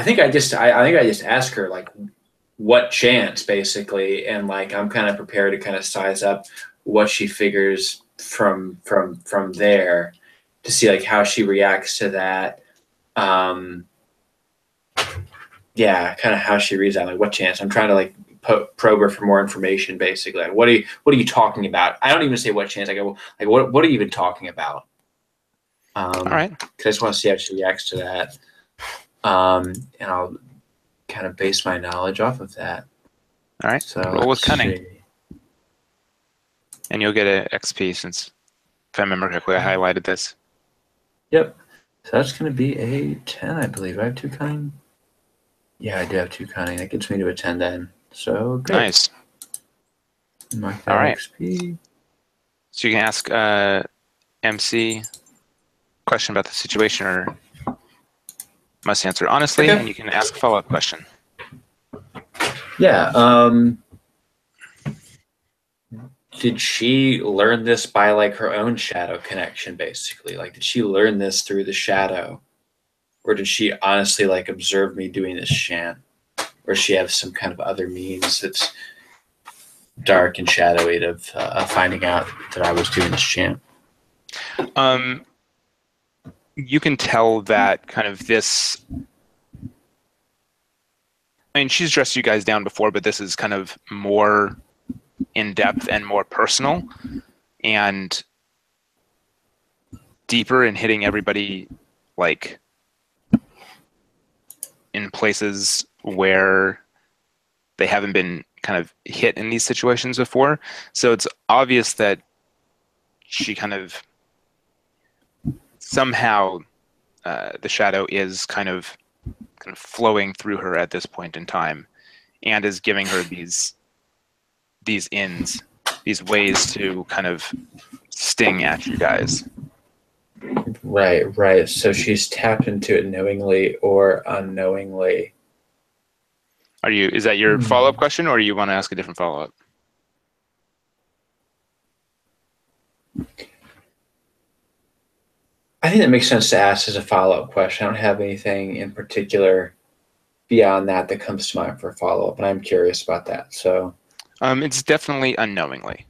think I just ask her like what chance basically, and like I'm kind of prepared to kind of size up what she figures from there to see like how she reacts to that. Yeah, kind of how she reads that, like what chance. I'm trying to like probe her for more information basically. Like, what are you talking about? I don't even say what chance. I go like what are you even talking about? All right. Because I just want to see how she reacts to that. And I'll kind of base my knowledge off of that. All right. So roll with cunning. see. And you'll get an XP since, if I remember correctly, I highlighted this. Yep. So that's going to be a 10, I believe. I have 2 cunning. Yeah, I do have 2 cunning. That gets me to a 10 then. So good. Nice. Mark that All right. XP. So you can ask MC question about the situation, or must answer honestly, Okay. and you can ask a follow-up question. Yeah. Did she learn this by like her own shadow connection, basically? Like, did she learn this through the shadow? Or did she honestly like observe me doing this chant? Or does she have some kind of other means that's dark and shadowy of finding out that I was doing this chant? You can tell that kind of this. I mean, she's dressed you guys down before, but this is kind of more in depth and more personal and deeper in hitting everybody like in places where they haven't been kind of hit in these situations before. So it's obvious that she kind of somehow the shadow is kind of flowing through her at this point in time, and is giving her these ins, these ways to kind of sting at you guys. Right. So she's tapped into it knowingly or unknowingly. Is that your follow-up question, or do you want to ask a different follow-up? I think that makes sense to ask as a follow-up question. I don't have anything in particular beyond that that comes to mind for a follow-up, and I'm curious about that. So, It's definitely unknowingly.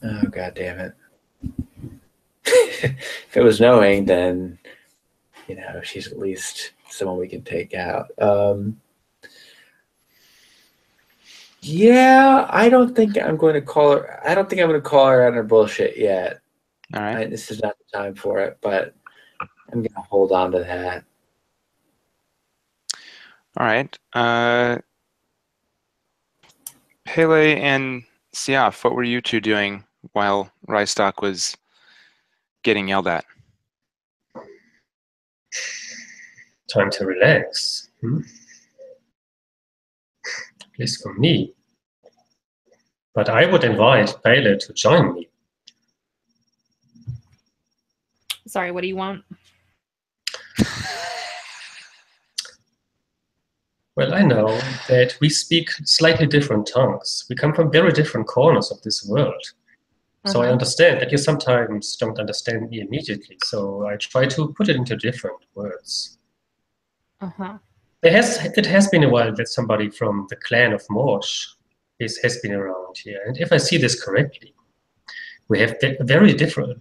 oh god damn it! If it was knowing, then she's at least someone we can take out. Yeah, I don't think I'm going to call her. I don't think I'm going to call her on her bullshit yet. All right. This is not the time for it, but I'm going to hold on to that. All right. Pele and Siaf, what were you two doing while Rystock was getting yelled at? Time to relax. At least for me. But I would invite Pele to join me. Sorry, what do you want? Well, I know that we speak slightly different tongues. We come from very different corners of this world. So I understand that you sometimes don't understand me immediately. So I try to put it into different words. It has been a while that somebody from the clan of Morsh has been around here. And if I see this correctly, we have a very different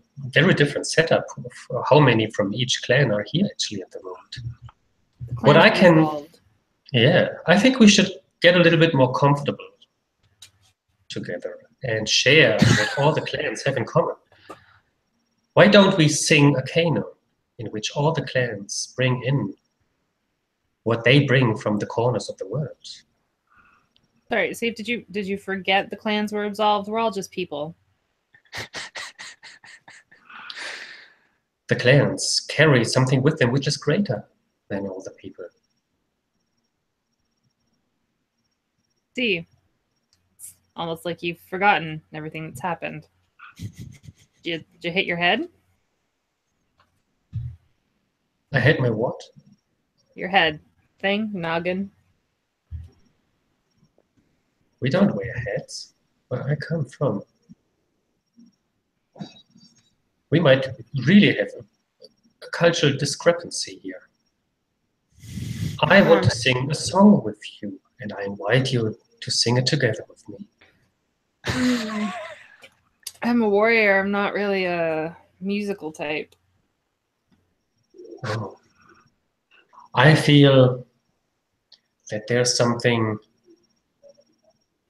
setup of how many from each clan are here actually at the moment. What I can... Yeah, I think we should get a little bit more comfortable together and share what all the clans have in common. Why don't we sing a canon in which all the clans bring in what they bring from the corners of the world? Sorry, Steve, did you forget the clans were absolved? We're all just people. The clans carry something with them which is greater than all the people. See, it's almost like you've forgotten everything that's happened. Did you hit your head? I hit my what? Your head thing, noggin. We don't wear hats where I come from. We might really have a cultural discrepancy here. I want to sing a song with you, and I invite you to sing it together with me. I'm a warrior. I'm not really a musical type. Oh. I feel that there's something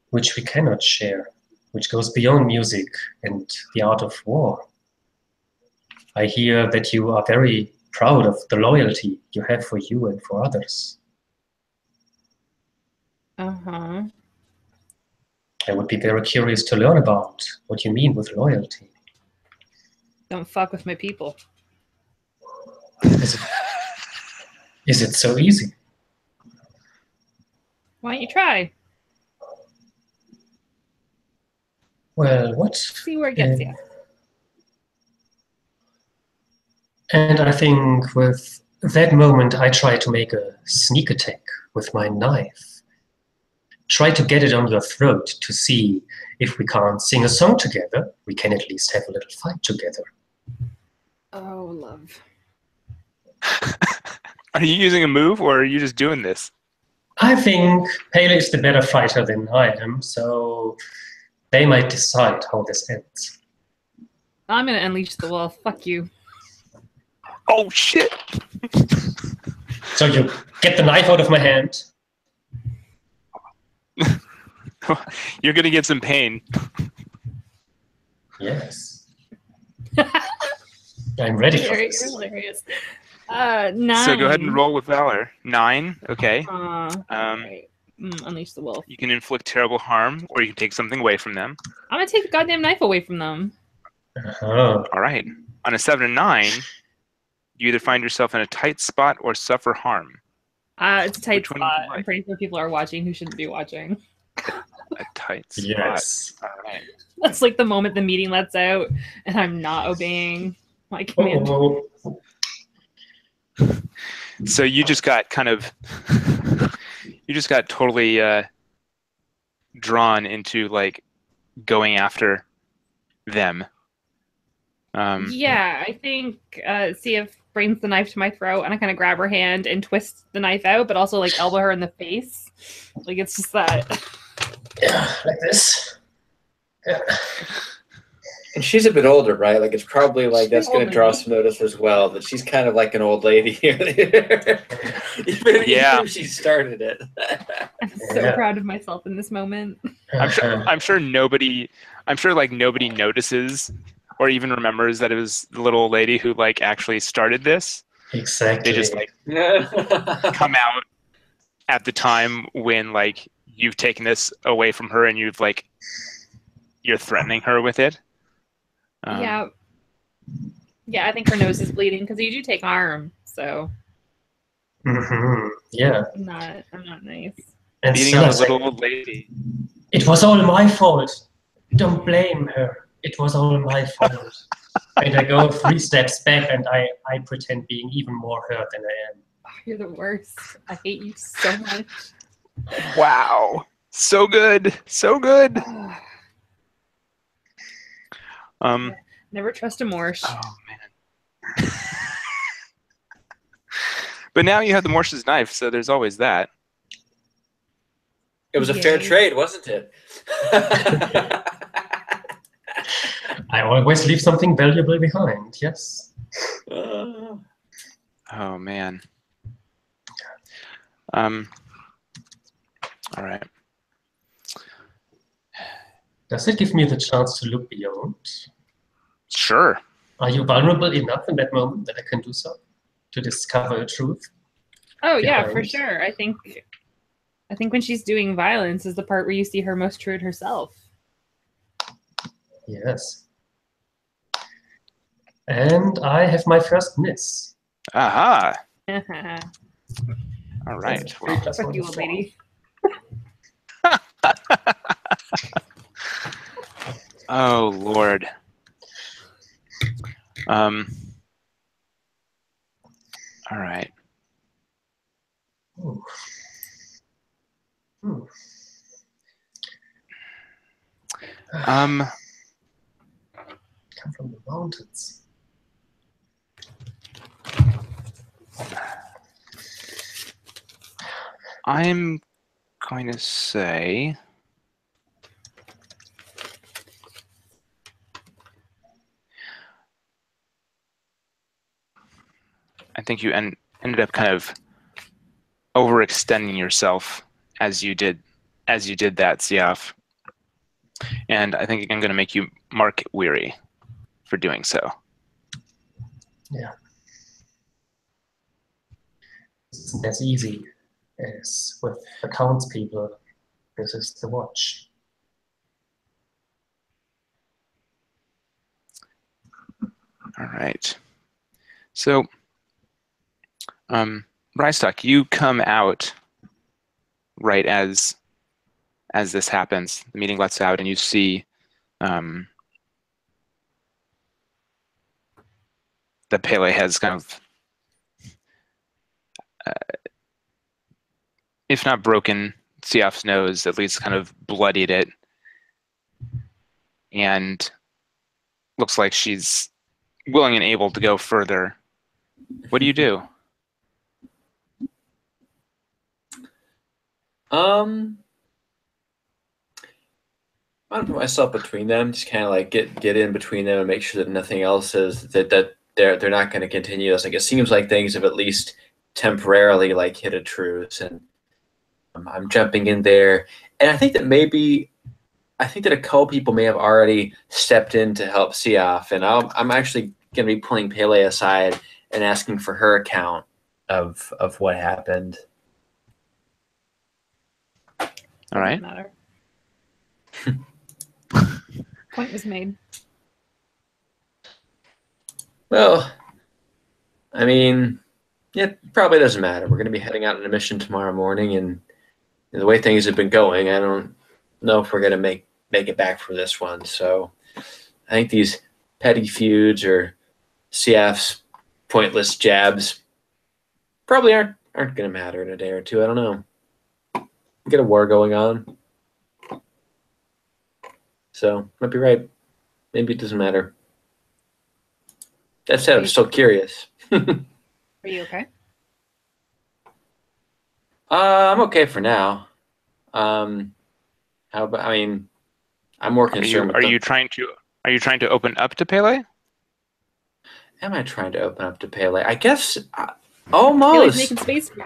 which we cannot share, which goes beyond music and the art of war. I hear that you are very proud of the loyalty you have for you and for others. I would be very curious to learn about what you mean with loyalty. Don't fuck with my people. Is it so easy? Why don't you try? Well, what? See where it gets you. And I think with that moment, I try to make a sneak attack with my knife. Try to get it on your throat to see if we can't sing a song together. We can at least have a little fight together. Oh, love. Are you using a move or are you just doing this? I think Pele is the better fighter than I am, so they might decide how this ends. I'm going to unleash the wolf. Fuck you. Oh, shit! So you get the knife out of my hand. You're going to get some pain. Yes. I'm ready for this. You're hilarious. 9. So go ahead and roll with Valor. 9, okay. Right. Unleash the wolf. You can inflict terrible harm, or you can take something away from them. I'm going to take the goddamn knife away from them. Uh-huh. All right. On a 7 and 9, you either find yourself in a tight spot or suffer harm. It's a tight Which one spot. would you like? I'm pretty sure people are watching who shouldn't be watching. A tight spot. Yes. All right. That's like the moment the meeting lets out and I'm not obeying my command. Uh-oh. So you just got totally drawn into like going after them. Yeah, I think CF brings the knife to my throat, and I kind of grab her hand and twist the knife out, but also like elbow her in the face. Like it's just that. Yeah, like this. Yeah. And she's a bit older, right? Like it's probably like She's that's going to older draw than me. some notice as well. But she's kind of like an old lady, even Yeah. if she started it. I'm so Yeah. proud of myself in this moment. I'm sure nobody like nobody notices or even remembers that it was the little old lady who like actually started this. Exactly. They just like come out at the time when like you've taken this away from her and you're threatening her with it. Yeah. Yeah, I think her nose is bleeding because you do take arm, so Yeah. I'm not nice. And Beating still on I a say, little old lady. it was all my fault. Don't blame her. It was all my fault. And I go 3 steps back and I pretend being even more hurt than I am. Oh, you're the worst. I hate you so much. Wow. So good. So good. Never trust a Morsh. Oh man. But now you have the Morse's knife, so there's always that. It was a fair Yay. trade, wasn't it? I always leave something valuable behind, yes. Oh man. All right. Does it give me the chance to look beyond? Sure. Are you vulnerable enough in that moment that I can do so? To discover the truth? Oh yeah, for behind? sure. I think when she's doing violence is the part where you see her most true to herself. Yes. And I have my first miss. Aha. Fuck All right. Three plus one you, is old four. lady. Oh Lord. All right. Ooh. Hmm. Um. Come from the mountains. I'm going to say. I think you ended up kind of overextending yourself as you did that, Siaf. And I think I'm going to make you mark weary for doing so. Yeah. It's not as easy as with the townspeople. This is the watch. All right. So, Brystock, you come out right as this happens. The meeting lets out, and you see that Pele has kind of, if not broken Siaf's nose, at least kind of bloodied it, and looks like she's willing and able to go further. What do you do? I'm gonna put myself between them, just kind of like get in between them and make sure that nothing else is that they're not going to continue this. Like it seems like things have at least temporarily like hit a truce, and I'm jumping in there, and I think that a couple people may have already stepped in to help Siaf, and I'm actually going to be pulling Pele aside and asking for her account of what happened. All right. Doesn't matter. Point was made. Well, I mean, it probably doesn't matter. We're going to be heading out on a mission tomorrow morning, and the way things have been going, I don't know if we're going to make it back from this one. So I think these petty feuds or CF's pointless jabs probably aren't going to matter in a day or two. I don't know. We get a war going on. So might be right. Maybe it doesn't matter. That said, I'm still curious. Are you okay? I'm okay for now. How about? I mean, I'm more concerned with. Are you trying to open up to Pele? Am I trying to open up to Pele? I guess Pele's almost. making space for you.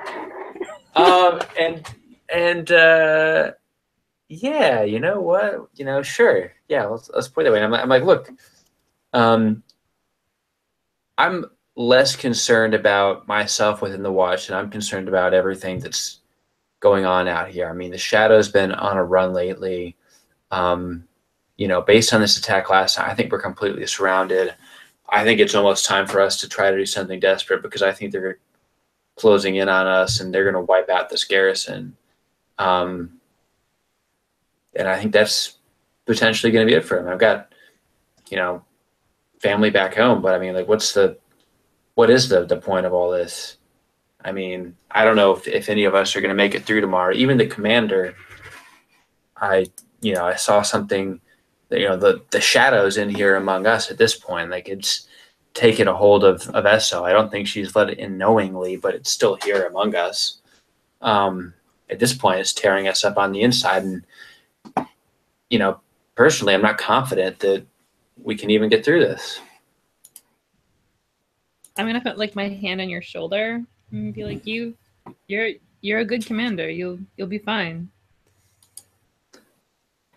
And yeah, you know what? Sure. Yeah, let's put it that way. I'm like, look, I'm less concerned about myself within the watch, and I'm concerned about everything that's going on out here. I mean, the Shadow's been on a run lately. Based on this attack last time, I think we're completely surrounded. I think it's almost time for us to try to do something desperate because I think they're closing in on us and they're going to wipe out this garrison. And I think that's potentially going to be it for him. I've got, family back home, but I mean, like, what is the point of all this? I mean, I don't know if any of us are going to make it through tomorrow. Even the commander, I saw something that, the shadows in here among us at this point, like it's taken a hold of Esso. I don't think she's let it in knowingly, but it's still here among us. At this point, it's tearing us up on the inside. And, personally, I'm not confident that we can even get through this. I'm gonna put like my hand on your shoulder and be like, you're a good commander. You'll be fine.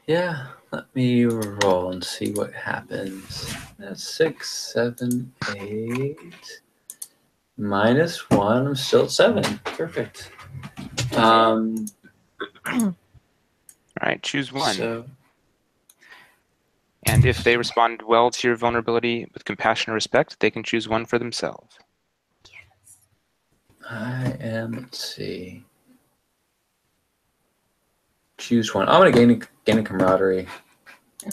Yeah, let me roll and see what happens. That's 6, 7, 8. -1. I'm still at 7. Perfect. All right, choose one. So, And if they respond well to your vulnerability with compassion and respect, they can choose one for themselves. let's see. Choose one. I'm going to gain a camaraderie.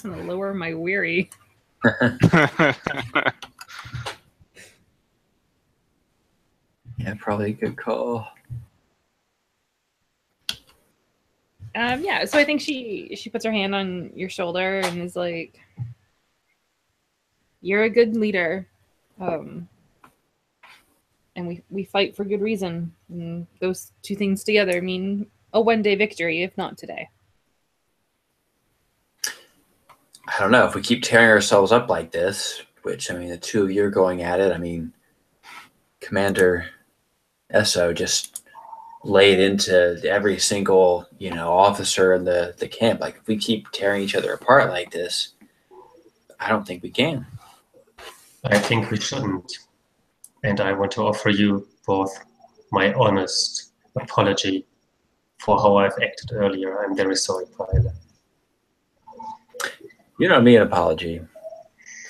I'm gonna lower my weary. Yeah, probably a good call. Yeah, so I think she puts her hand on your shoulder and is like, you're a good leader. And we fight for good reason. And those two things together mean a one-day victory, if not today. I don't know if we keep tearing ourselves up like this, which, I mean, the two of you are going at it. I mean, Commander Esso just laid into every single, officer in the camp. Like, if we keep tearing each other apart like this, I don't think we can. I think we shouldn't. And I want to offer you both my honest apology for how I've acted earlier. I'm very sorry, Pyle. You don't need an apology,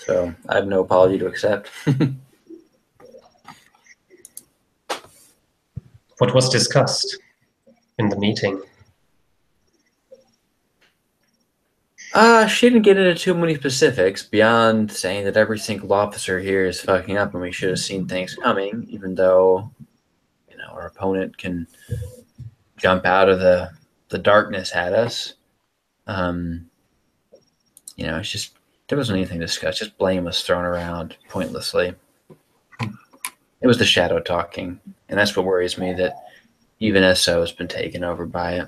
so I have no apology to accept. What was discussed in the meeting? She didn't get into too many specifics beyond saying that every single officer here is fucking up and we should have seen things coming, even though, our opponent can jump out of the darkness at us. It's just, there wasn't anything discussed. Just blame was thrown around pointlessly. It was the shadow talking, and that's what worries me, that even Esso has been taken over by it.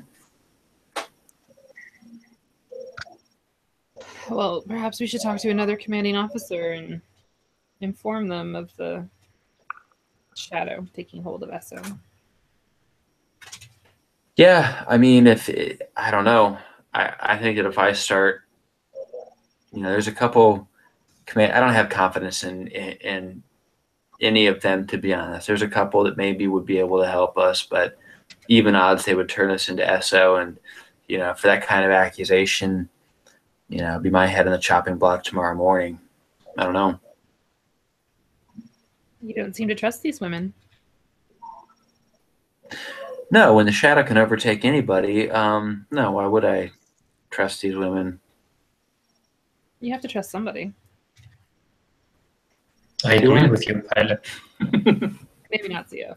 Well, perhaps we should talk to another commanding officer and inform them of the shadow taking hold of Esso. Yeah, I mean, I don't know. I think that if I start, there's a couple I don't have confidence in any of them, to be honest. There's a couple that maybe would be able to help us, but even odds they would turn us into Esso, and for that kind of accusation, be my head on the chopping block tomorrow morning. I don't know. You don't seem to trust these women. No, when the shadow can overtake anybody, no, why would I trust these women? You have to trust somebody. I agree with you, Pyle. Maybe not CF.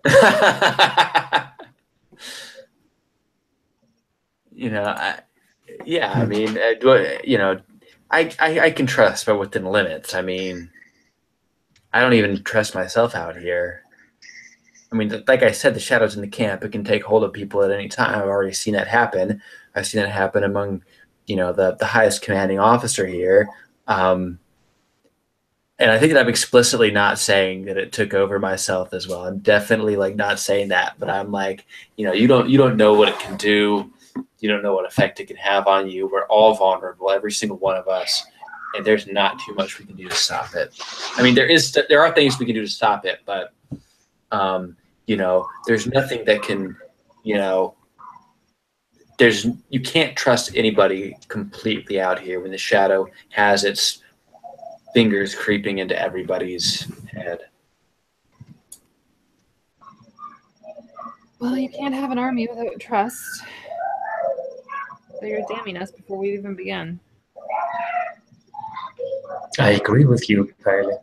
I mean, I can trust, but within limits. I mean, I don't even trust myself out here. I mean, like I said, the shadows in the camp, it can take hold of people at any time. I've already seen that happen. I've seen that happen among, the highest commanding officer here. And I think that I'm explicitly not saying that it took over myself as well. I'm definitely like not saying that, but I'm like, you don't know what it can do. You don't know what effect it can have on you. We're all vulnerable, every single one of us, and there's not too much we can do to stop it. I mean, there are things we can do to stop it, but there's nothing that can, you can't trust anybody completely out here when the shadow has its fingers creeping into everybody's head. Well, you can't have an army without trust. So you're damning us before we even begin. I agree with you, Kylie.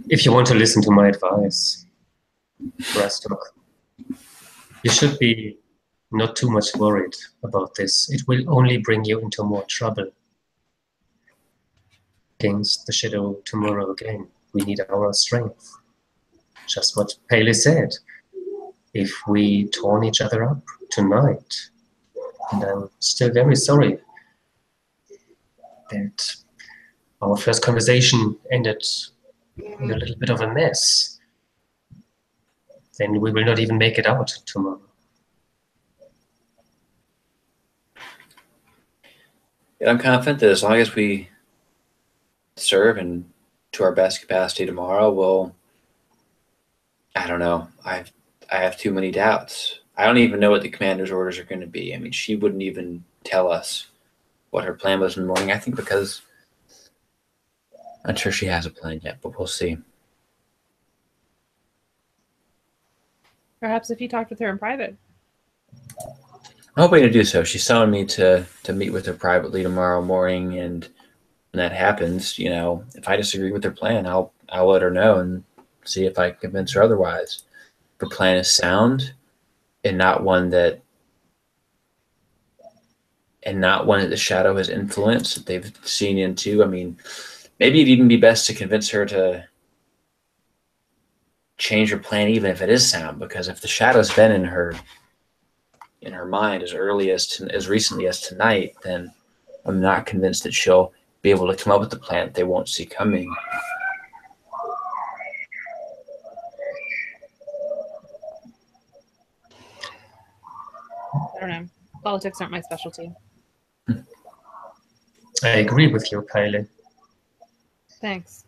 If you want to listen to my advice, Rastok, you should be not too much worried about this. It will only bring you into more trouble against the shadow tomorrow again. We need our strength. Just what Paley said. If we torn each other up tonight, and I'm still very sorry that our first conversation ended in a little bit of a mess, then we will not even make it out tomorrow. Yeah, I'm confident that as long as we serve and to our best capacity tomorrow, I don't know. I have too many doubts. I don't even know what the commander's orders are going to be. I mean, she wouldn't even tell us what her plan was in the morning. I think because I'm not sure she has a plan yet, but we'll see. Perhaps if you talked with her in private. I'm hoping to do so. She's telling me to meet with her privately tomorrow morning, and when that happens, if I disagree with her plan, I'll let her know and see if I can convince her otherwise. If her plan is sound and not one that the shadow has influenced that they've seen into. I mean, maybe it'd even be best to convince her to change her plan, even if it is sound, because if the shadow's been in her mind as recently as tonight, then I'm not convinced that she'll be able to come up with a plan that they won't see coming. I don't know. Politics aren't my specialty. I agree with you, Kylie. Thanks.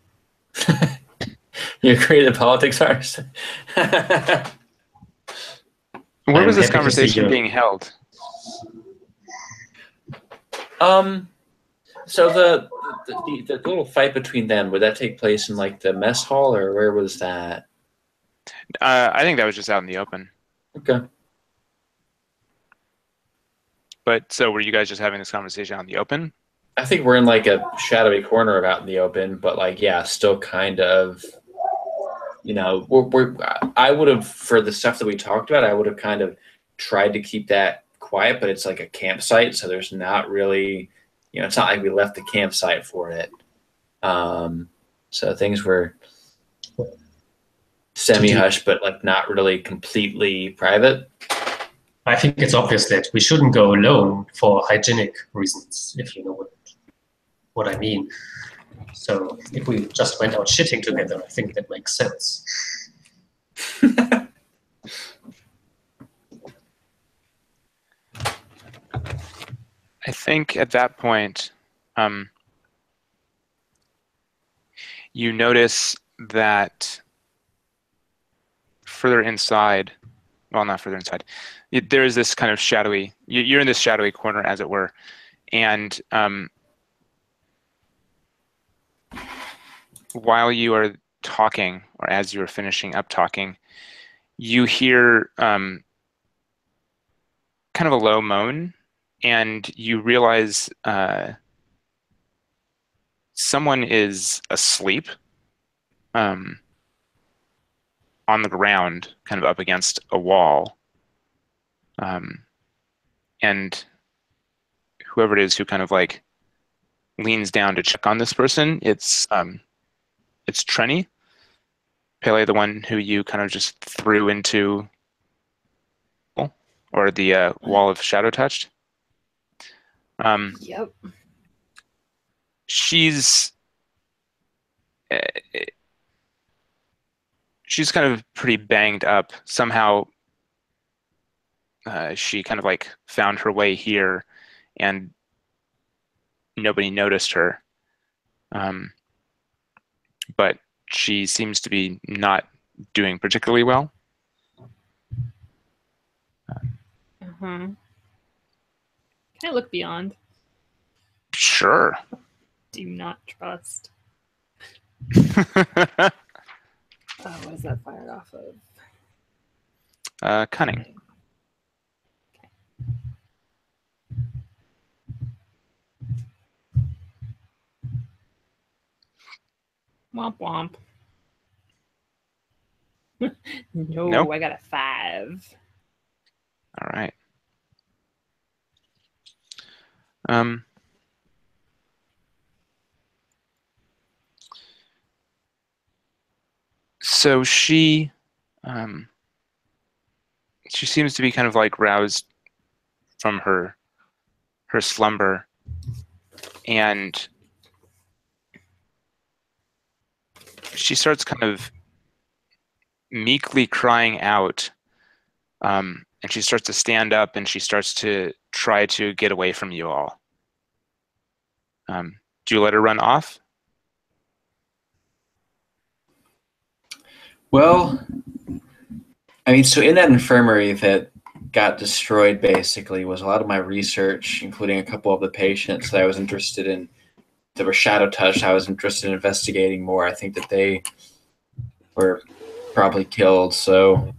You agree that politics are? Where was this happy to see conversation you. being held? So the little fight between them, would that take place in like the mess hall, or where was that? I think that was just out in the open. Okay. But so were you guys just having this conversation out in the open? I think we're in like a shadowy corner of out in the open, but like, yeah, still kind of, I would have, for the stuff that we talked about, I would have kind of tried to keep that quiet, but it's like a campsite. So there's not really, it's not like we left the campsite for it. So things were semi-hush, but like not really completely private. I think it's obvious that we shouldn't go alone for hygienic reasons, if you know what I mean. So if we just went out shitting together, I think that makes sense. I think at that point, you notice that further inside, well, not further inside, there is this kind of shadowy, you're in this shadowy corner, as it were, and while you are talking, or as you are finishing up talking, you hear kind of a low moan, and you realize someone is asleep on the ground, kind of up against a wall. And and whoever it is who kind of like leans down to check on this person, it's Trenny, Pele, the one who you kind of just threw into, or the wall of shadow touched. Yep. She's kind of pretty banged up. Somehow she kind of like found her way here and nobody noticed her. But she seems to be not doing particularly well. Can I look beyond? Sure. Do not trust. What is that fired off of? Cunning. Womp womp. No, Nope. I got a 5. All right. So she seems to be kind of like roused from her slumber, and she starts kind of meekly crying out, and she starts to stand up and she starts to try to get away from you all. Do you let her run off? Well, I mean, so in that infirmary that got destroyed basically was a lot of my research, including a couple of the patients that I was interested in that were shadow touched. I was interested in investigating more. I think that they were probably killed. So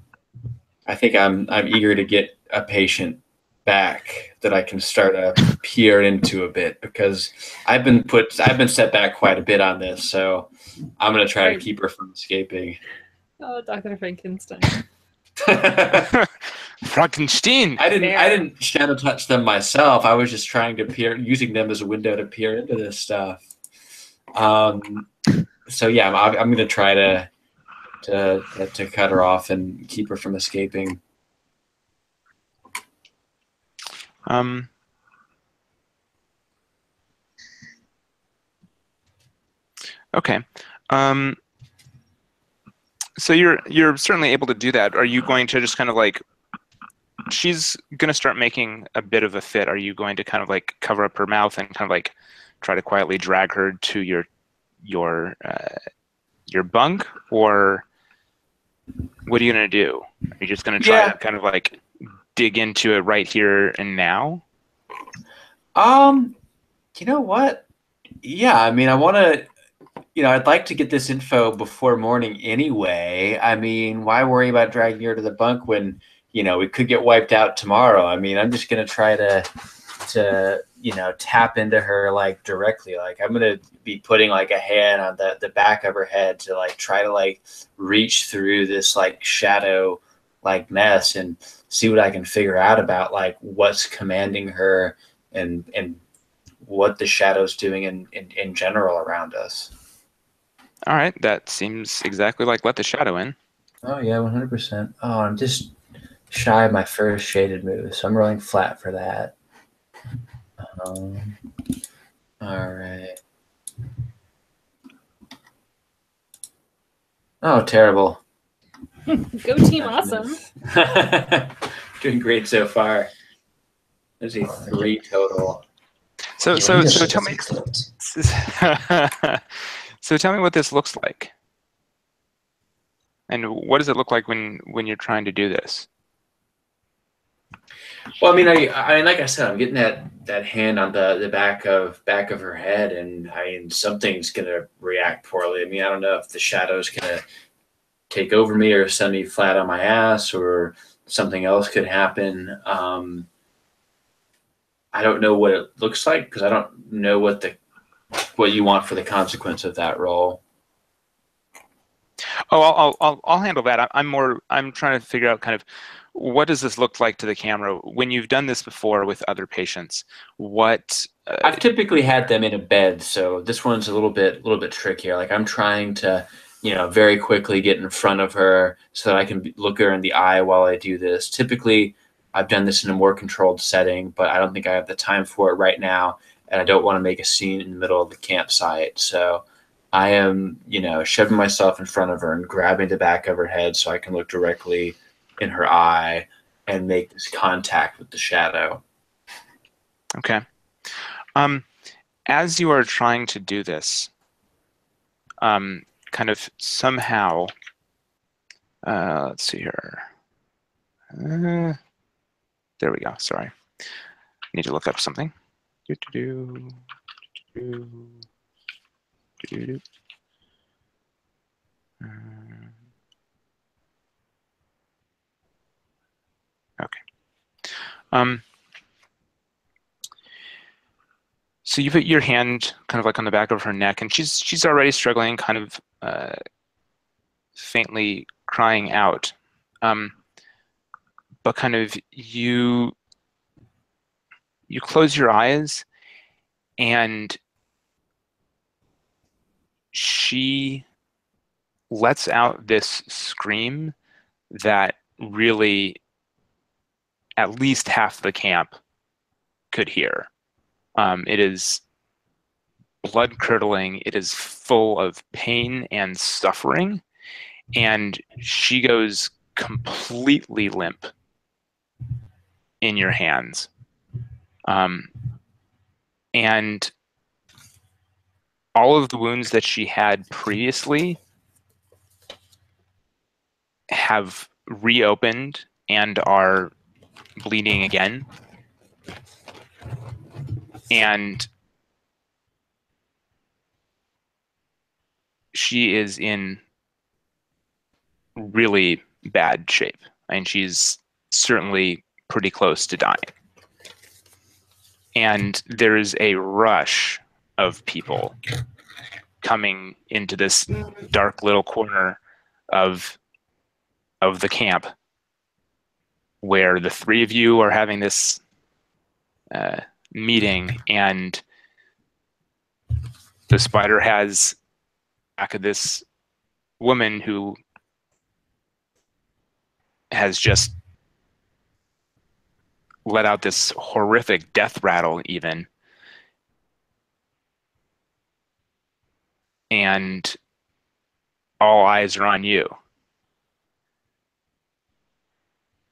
I think I'm eager to get a patient back that I can start to peer into a bit, because I've been set back quite a bit on this. So I'm going to try to keep her from escaping. Oh, Dr. Frankenstein. Frankenstein. I didn't shadow touch them myself. I was just trying to using them as a window to peer into this stuff. So yeah, I'm going to try to cut her off and keep her from escaping. Okay. So you're certainly able to do that. Are you going to just kind of like, she's going to start making a bit of a fit. Are you going to kind of like cover up her mouth and kind of like try to quietly drag her to your bunk, or what are you going to do? Are you just going to try to kind of like dig into it right here and now? You know what? Yeah, I mean, I want to, I'd like to get this info before morning anyway. I mean, why worry about dragging her to the bunk when, we could get wiped out tomorrow? I mean, I'm just going to try to tap into her like directly. Like I'm going to be putting like a hand on the back of her head to like try to like reach through this like shadow like mess and see what I can figure out about like what's commanding her and what the shadow's doing in general around us. All right, that seems exactly like let the shadow in. Oh yeah, 100%. Oh, I'm just shy of my first shaded move, so I'm rolling flat for that. All right. Oh, terrible. Go Team Awesome. Doing great so far. There's a 3 total. So tell me. So tell me what this looks like, and what does it look like when you're trying to do this? Well, I mean, like I said, I'm getting that hand on the back of her head, and I mean, something's gonna react poorly. I mean, I don't know if the shadow's gonna take over me or send me flat on my ass, or something else could happen. I don't know what it looks like because I don't know what you want for the consequence of that roll. Oh, I'll handle that. I'm trying to figure out kind of what does this look like to the camera when you've done this before with other patients. What I've typically had them in a bed, so this one's a little bit trickier. Like I'm trying to, very quickly get in front of her so that I can look her in the eye while I do this. Typically, I've done this in a more controlled setting, but I don't think I have the time for it right now, and I don't want to make a scene in the middle of the campsite. So I am, shoving myself in front of her and grabbing the back of her head so I can look directly in her eye and make this contact with the shadow. Okay. As you are trying to do this, kind of somehow, let's see here. There we go. Sorry. Need to look up something. Okay. So you put your hand kind of like on the back of her neck, and she's already struggling, kind of faintly crying out. But kind of you close your eyes, and she lets out this scream that really at least half the camp could hear. It is blood curdling. It is full of pain and suffering. And she goes completely limp in your hands. And all of the wounds that she had previously have reopened and are bleeding again. And she is in really bad shape. I mean, she's certainly pretty close to dying. And there is a rush of people coming into this dark little corner of the camp where the three of you are having this meeting, and the spider has back of this woman who has just let out this horrific death rattle even. And all eyes are on you.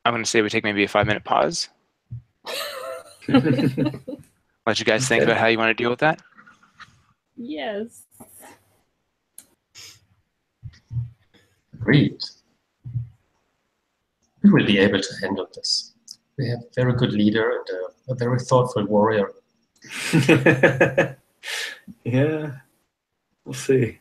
I'm going to say we take maybe a 5-minute pause. Let you guys think about how you want to deal with that. Yes. Agreed. We will be able to handle this. We have a very good leader and a very thoughtful warrior. Yeah, we'll see.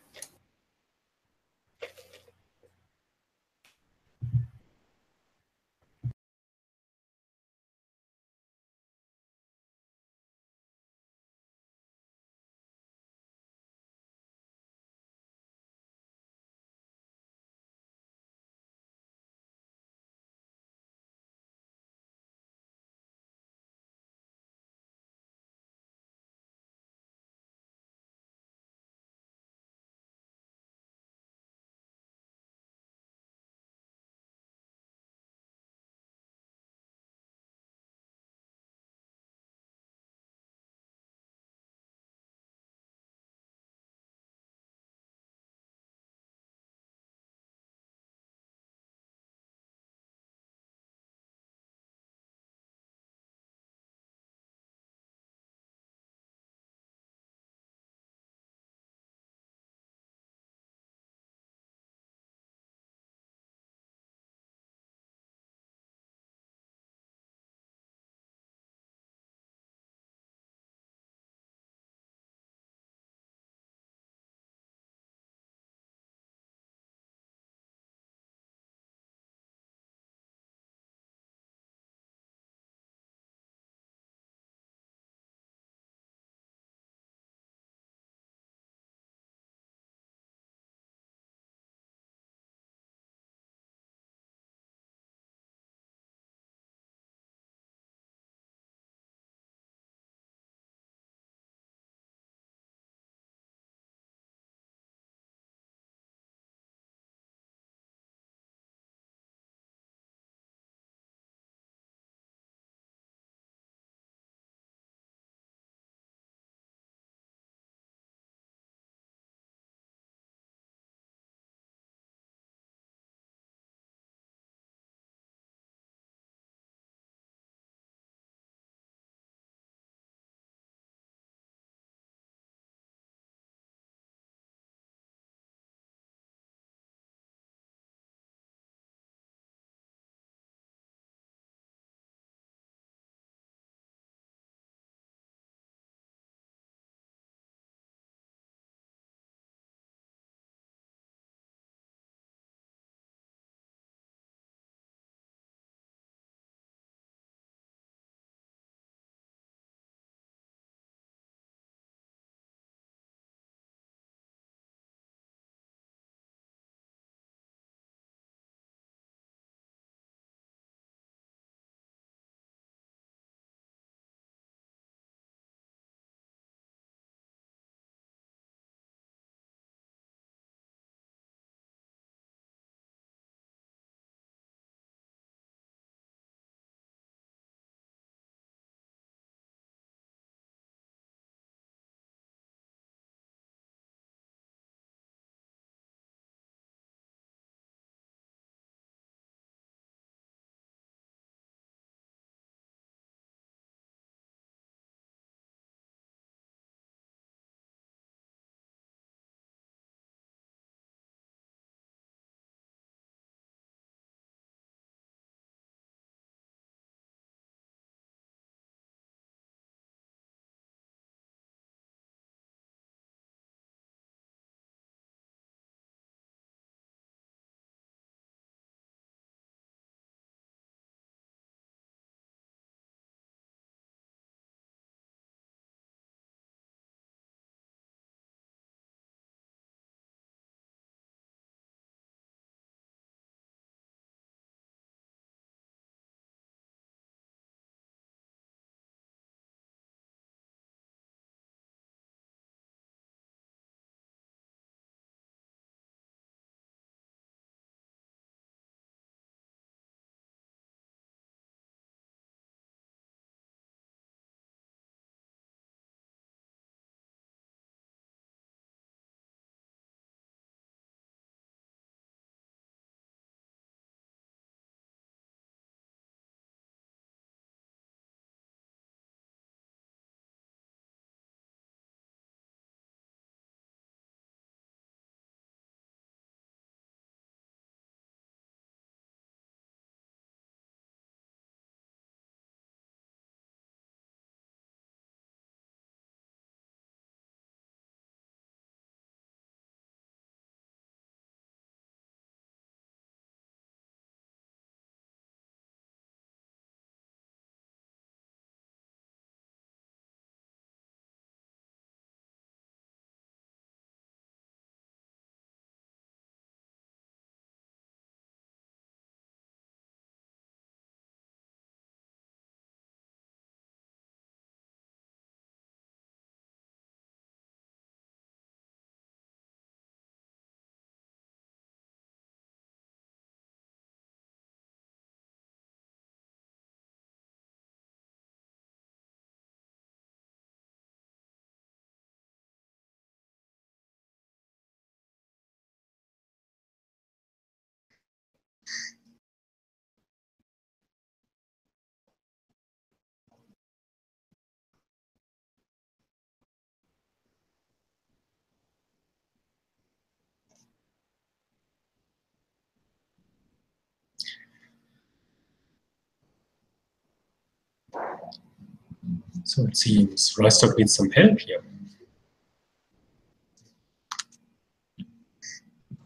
So it seems Rostock needs some help here.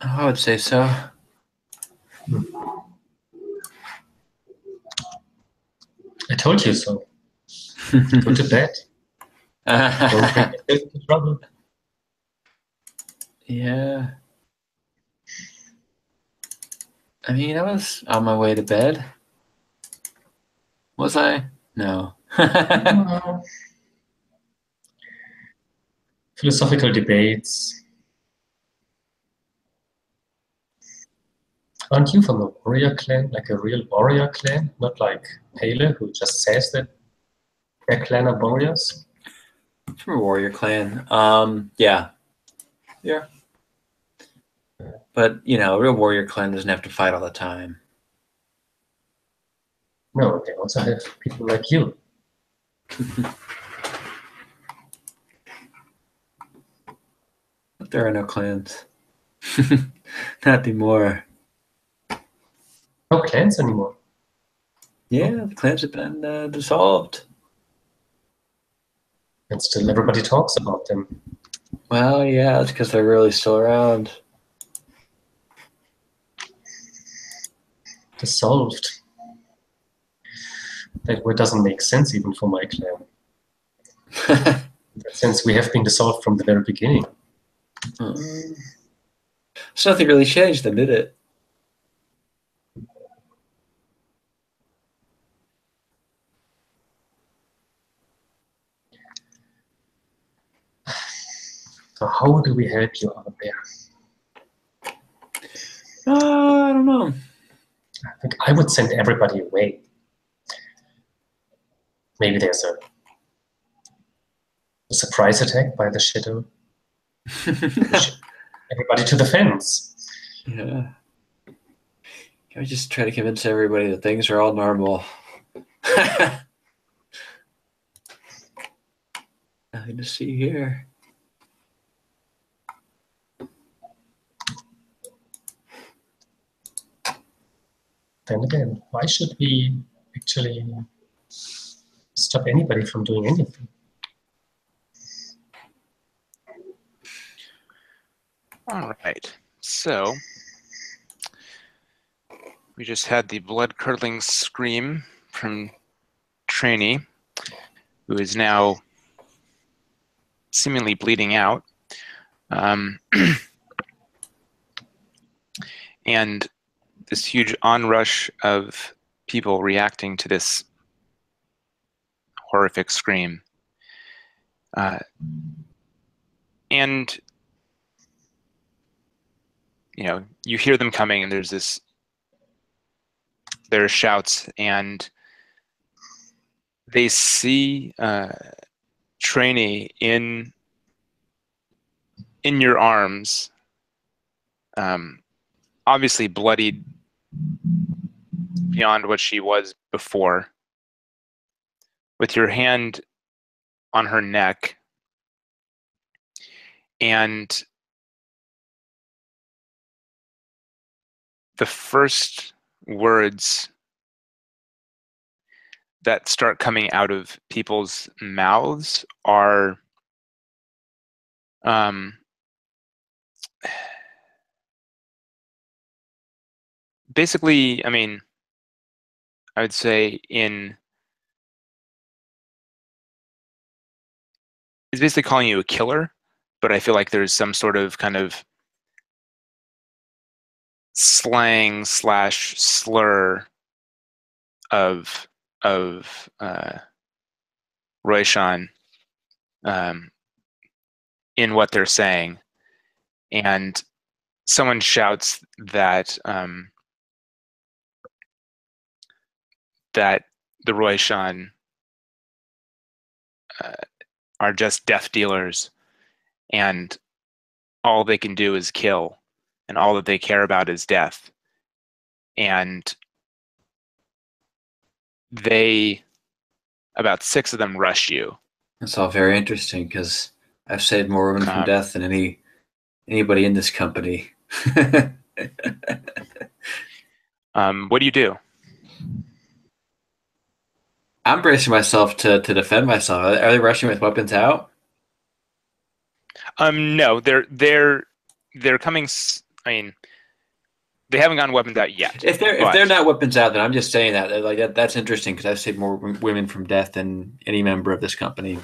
I would say so. I told you so. Go to bed. Don't get yourself into trouble. Yeah. I mean, I was on my way to bed. Was I? No. Philosophical debates. Aren't you from a warrior clan, like a real warrior clan? Not like Pele, who just says that their clan are warriors? From a warrior clan. Yeah. Yeah. But, you know, a real warrior clan doesn't have to fight all the time. No, they also have people like you. But there are no clans. Not anymore. No clans anymore. Yeah, the clans have been dissolved. And still everybody talks about them. Well, yeah, it's because they're really still around. Dissolved. That word doesn't make sense even for my clan. In that sense, we have been dissolved from the very beginning. So nothing really changed then, did it? So how do we help you out there? I don't know. I think I would send everybody away. Maybe there's a surprise attack by the shadow. Everybody to the fence. Yeah. Can we just try to convince everybody that things are all normal? Nothing to see here. Then again, why should we actually stop anybody from doing anything? All right. So we just had the blood-curdling scream from Trainee, who is now seemingly bleeding out. And this huge onrush of people reacting to this horrific scream. And you know, you hear them coming, and there are shouts, and they see Trainee in your arms, obviously bloodied beyond what she was before, with your hand on her neck, and the first words that start coming out of people's mouths are basically, I mean, I would say it's basically calling you a killer, but I feel like there's some sort of kind of slang / slur of Roshan in what they're saying, and someone shouts that that the Roshan are just death dealers, and all they can do is kill, and all that they care about is death. And about 6 of them rush you. That's all very interesting because I've saved more women from death than anybody in this company. What do you do? I'm bracing myself to defend myself. Are they rushing with weapons out? No, they're coming. I mean, they haven't gotten weapons out yet. If they're but not weapons out, then I'm just saying that like that's interesting because I've saved more women from death than any member of this company.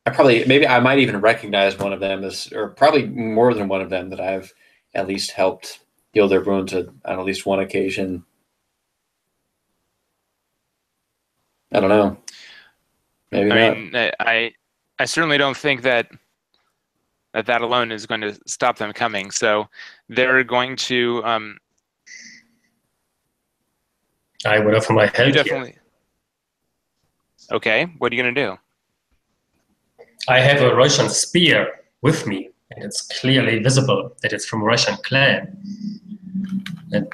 I might even recognize one of them as, or probably more than one of them that I've at least helped heal their wounds on at least one occasion. I don't know. Maybe I not. mean, I certainly don't think that alone is going to stop them coming. So they're going to. I would offer my You help here. definitely. Okay, what are you going to do? I have a Russian spear with me, and it's clearly visible that it's from a Russian clan. And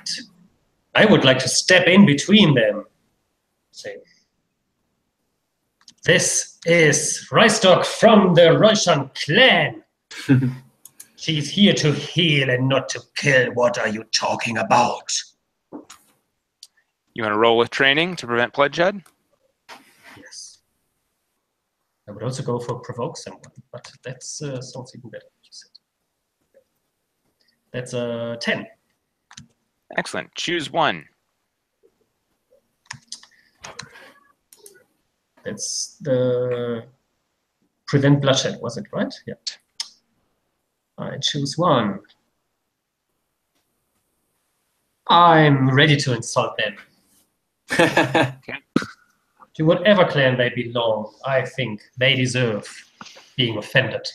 I would like to step in between them. Say, this is Reisdog from the Russian clan. She's here to heal and not to kill. What are you talking about? You want to roll with training to prevent bloodshed? Yes. I would also go for provoke someone, but that sounds even better. You said. That's a 10. Excellent. Choose one. That's the prevent bloodshed, was it right? Yeah. I choose one. I'm ready to insult them. To whatever clan they belong, I think they deserve being offended.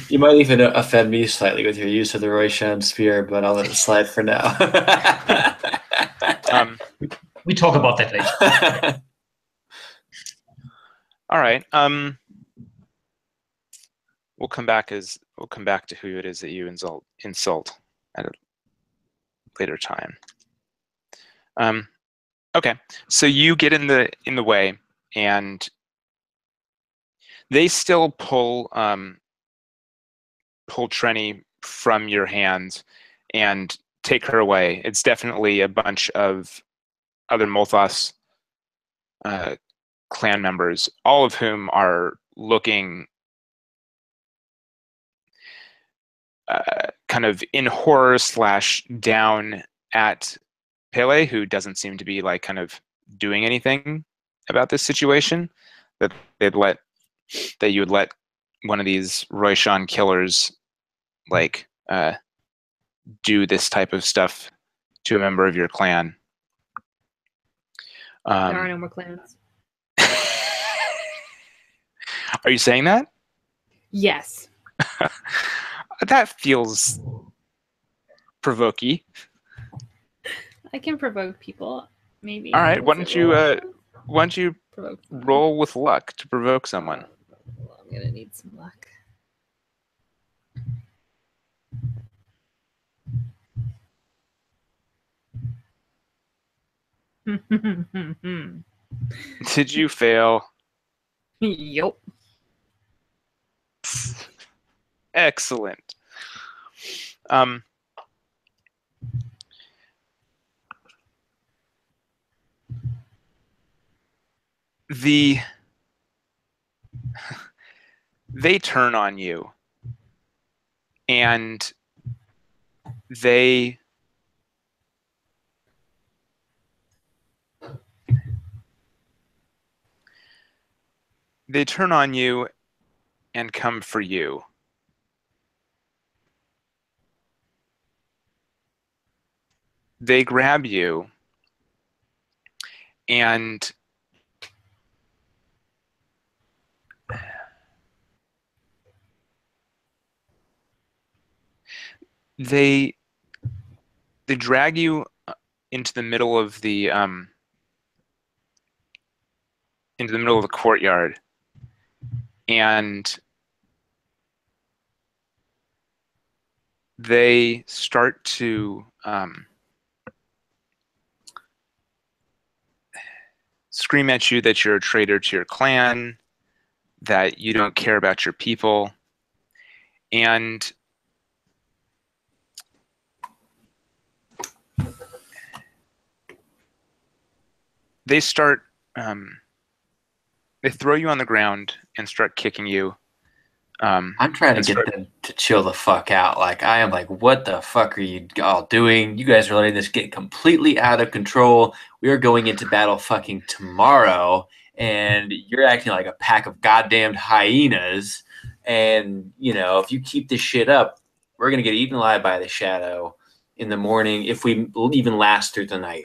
You might even offend me slightly with your use of the Roshan spear, but I'll let it slide for now. We talk about that later. All right. We'll come back to who it is that you insult at a later time. Okay. So you get in the way, and they still pull Trenny from your hands and take her away. It's definitely a bunch of other Molthos clan members, all of whom are looking kind of in horror / down at Pele, who doesn't seem to be like kind of doing anything about this situation. That you would let one of these Roshan killers like do this type of stuff to a member of your clan. There are no more clans. Are you saying that? Yes. That feels provoking. I can provoke people, maybe. All right, why don't you provoke someone? roll with luck to provoke someone? Well, I'm gonna need some luck. Did you fail? Yup. Excellent. They turn on you, and they turn on you and come for you. They grab you and they drag you into the middle of the courtyard, and they start to scream at you that you're a traitor to your clan, that you don't care about your people, and they start. They throw you on the ground and start kicking you. I'm trying to get them to chill the fuck out. Like, I am like, what the fuck are you all doing? You guys are letting this get completely out of control. We are going into battle fucking tomorrow, and you're acting like a pack of goddamned hyenas. And, you know, if you keep this shit up, we're going to get eaten alive by the shadow in the morning if we even last through the night.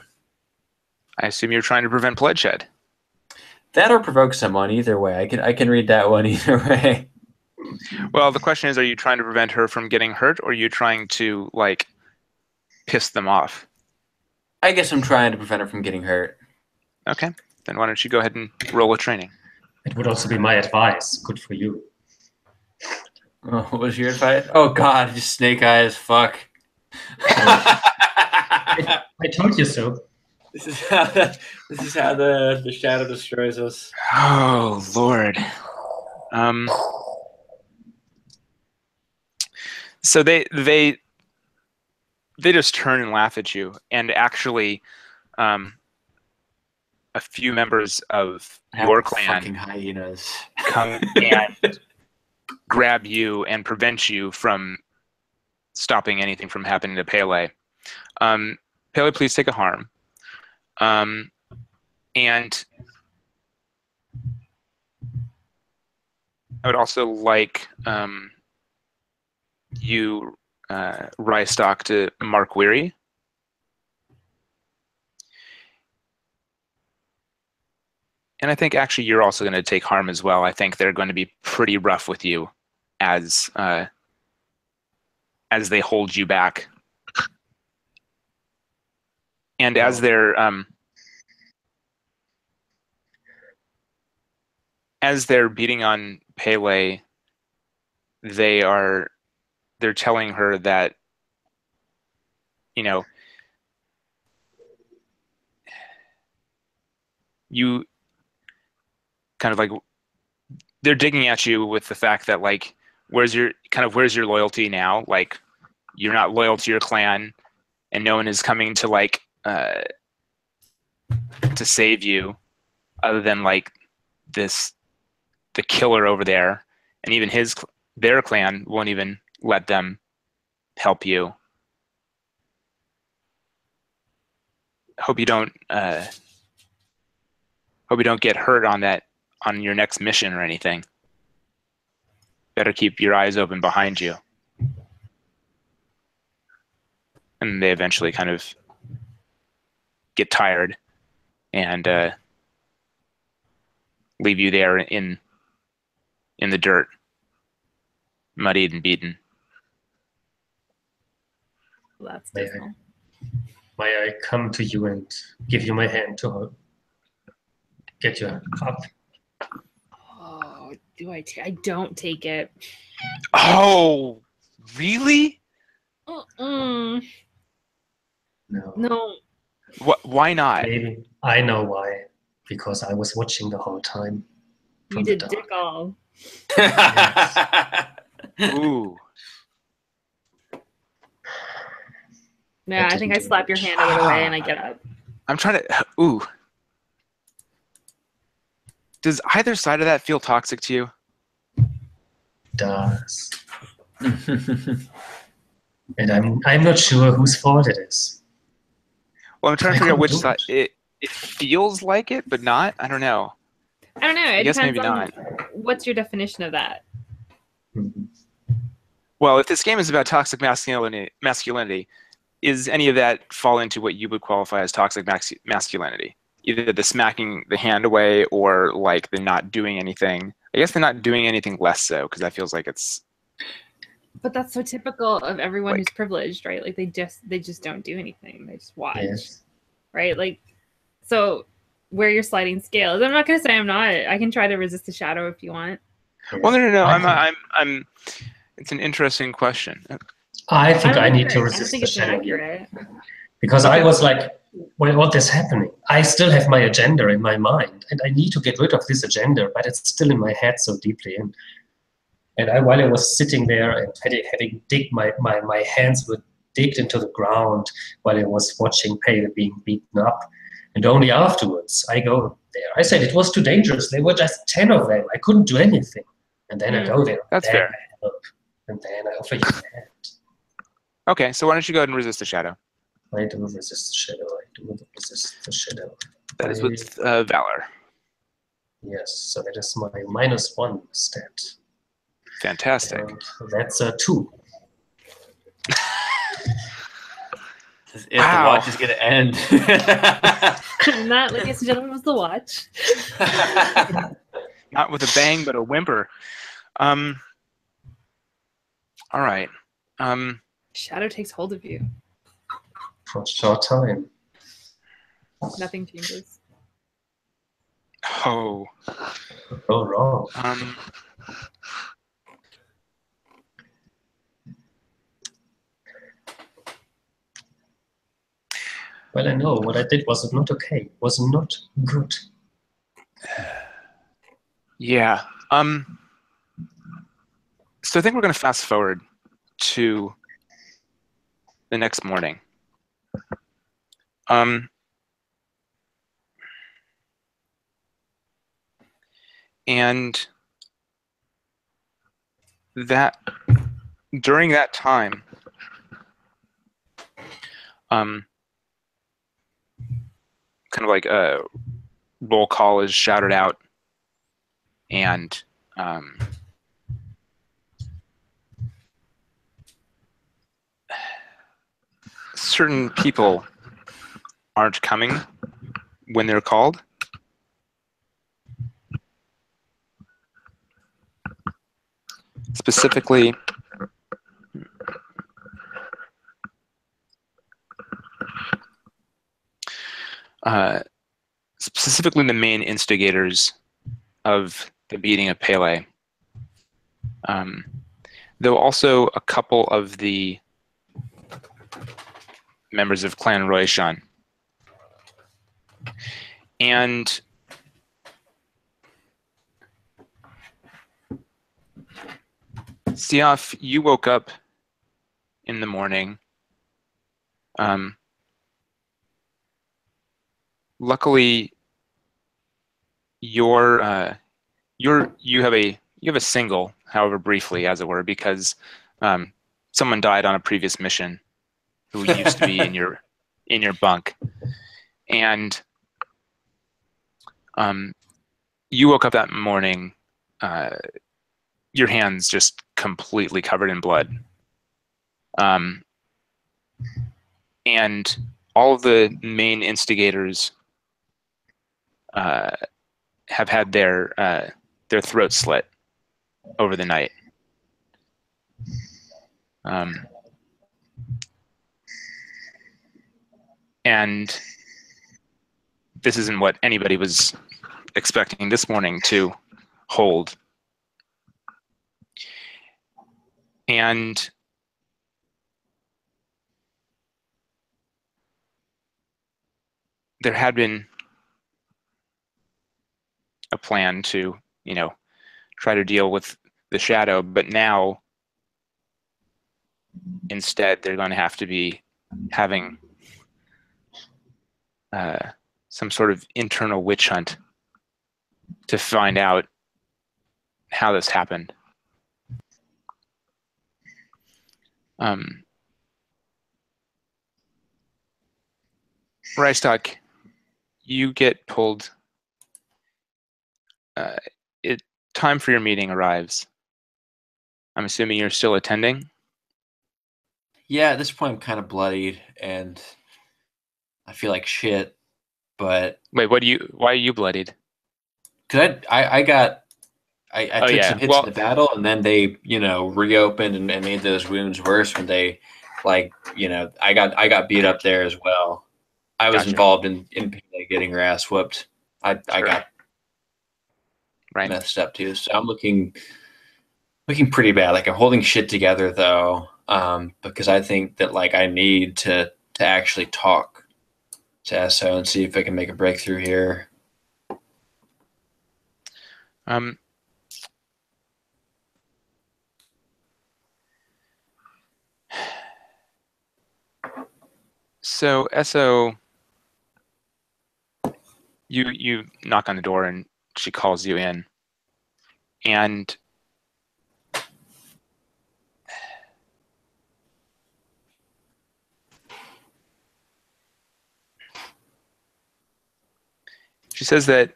I assume you're trying to prevent bloodshed. That or provoke someone. Either way, I can read that one either way. Well, the question is, are you trying to prevent her from getting hurt, or are you trying to, like, piss them off? I guess I'm trying to prevent her from getting hurt. Okay. Then why don't you go ahead and roll a training? It would also be my advice. Good for you. Oh, what was your advice? Oh, God, just snake eyes. Fuck. I told you so. This is how the shadow destroys us. Oh, Lord. So they just turn and laugh at you, and actually, a few members of your clan fucking hyenas come and grab you and prevent you from stopping anything from happening to Pele. Pele, please take a harm. And I would also like you, Ryestock, to mark weary. And I think actually you're also going to take harm as well. I think they're going to be pretty rough with you as they hold you back. And as they're beating on Pele, they're telling her that, you know, you kind of like, they're digging at you with the fact that, like, where's your loyalty now? Like, you're not loyal to your clan, and no one is coming to, like, to save you other than, like, the killer over there, and even their clan won't even let them help you. Hope you don't get hurt on your next mission or anything. Better keep your eyes open behind you. And they eventually kind of get tired and leave you there in the dirt, muddied and beaten. Well, that's dismal. May I come to you and give you my hand to get you up? Oh, do I? I don't take it. Oh, really? No. No. Why not? Maybe I know why. Because I was watching the whole time. You did dick all. Ooh. Yeah, I think I slap your hand out of the way and I get up. I'm trying to. Ooh. Does either side of that feel toxic to you? Does. And I'm not sure whose fault it is. Well, I'm trying to figure out which side. It feels like it, but not. I don't know. I don't know. It I guess depends maybe on not. what's your definition of that. Mhm. Well, if this game is about toxic masculinity, is any of that fall into what you would qualify as toxic masculinity? Either the smacking the hand away or like the not doing anything. I guess the not doing anything less so, because that feels like it's. But that's so typical of everyone Like- who's privileged, right? Like they just don't do anything. They just watch, Yes. right? Like, so where your sliding scale is. I'm not gonna say I'm not. I can try to resist the shadow if you want. Well, no. I I'm. It's an interesting question. I think don't I think need it- to I don't resist think the it's shadow. inaccurate. Because I was like, well, what is happening? I still have my agenda in my mind, and I need to get rid of this agenda, but it's still in my head so deeply. And while I was sitting there and having dig my hands were digged into the ground while I was watching Pele being beaten up, And only afterwards I go there. I said it was too dangerous. There were just 10 of them. I couldn't do anything. And then I go there. That's then fair. I help. And then I offer you a hand. Okay, so why don't you go ahead and resist the shadow? I do resist the shadow. I do resist the shadow. That is with Valor. Yes, so that is my -1 stat. Fantastic. And that's a 2. If Wow. the watch is going to end. And that, ladies and gentlemen, was the watch. Not with a bang, but a whimper. All right. Shadow takes hold of you. For a short time. Nothing changes. Oh. Oh, wrong. Well, I know what I did was not okay. Was not good. Yeah. So I think we're going to fast forward to the next morning. And that during that time, kind of like a roll call is shouted out, and certain people aren't coming when they're called. Specifically, the main instigators of the beating of Pele. Though also a couple of the members of Clan Roishan. And Siaf, you woke up in the morning. Luckily, you have a single, however briefly, as it were, because someone died on a previous mission who used to be in your bunk, and you woke up that morning, your hands just completely covered in blood, and all of the main instigators have had their throats slit over the night. And this isn't what anybody was expecting this morning to hold. And there had been a plan to, try to deal with the shadow, but now instead they're going to have to be having some sort of internal witch hunt to find out how this happened. Reistock, you get pulled. Time for your meeting arrives. I'm assuming you're still attending? Yeah, at this point I'm kind of bloodied and I feel like shit, but Wait, why are you bloodied? cause I took yeah. some hits in the battle, and then they reopened and made those wounds worse when they I got beat up there as well. I was Gotcha. involved in getting her ass whooped. I got right. messed up too, so I'm looking pretty bad. Like, I'm holding shit together though, because I think that I need to actually talk to Esso and see if I can make a breakthrough here. So Esso You knock on the door and she calls you in, and she says that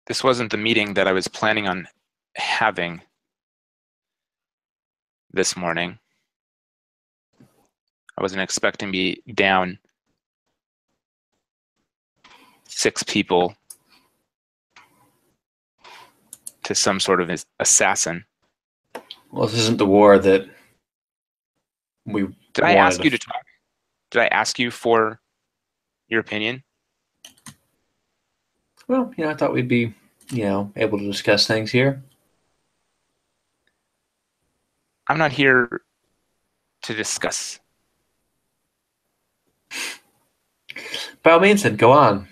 this wasn't the meeting that I was planning on having this morning. I wasn't expecting to be down 6 people to some sort of assassin. Well, this isn't the war that we Did I ask wanted you to talk? Did I ask you for your opinion? Well, I thought we'd be, able to discuss things here. I'm not here to discuss. By all means, then go on.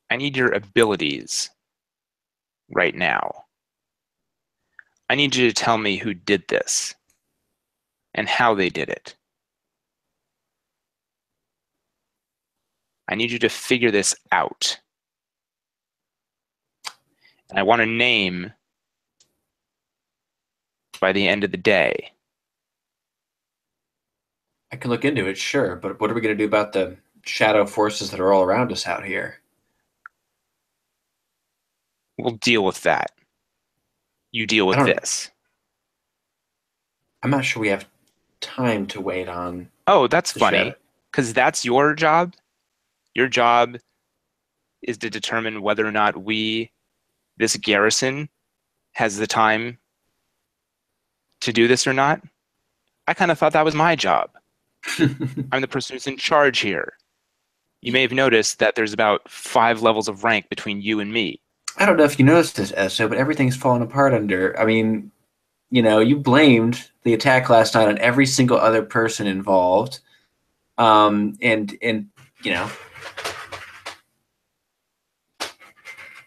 I need your abilities right now. I need you to tell me who did this and how they did it. I need you to figure this out. And I want a name by the end of the day. I can look into it, sure, but what are we going to do about the shadow forces that are all around us out here? We'll deal with that. You deal with this. I'm not sure we have time to wait on. Oh, that's funny, because that's your job. Your job is to determine whether or not this garrison, has the time to do this or not. I kind of thought that was my job. I'm the person who's in charge here. You may have noticed that there's about 5 levels of rank between you and me. I don't know if you noticed this, Esso, but everything's fallen apart under. I mean, you blamed the attack last night on every single other person involved.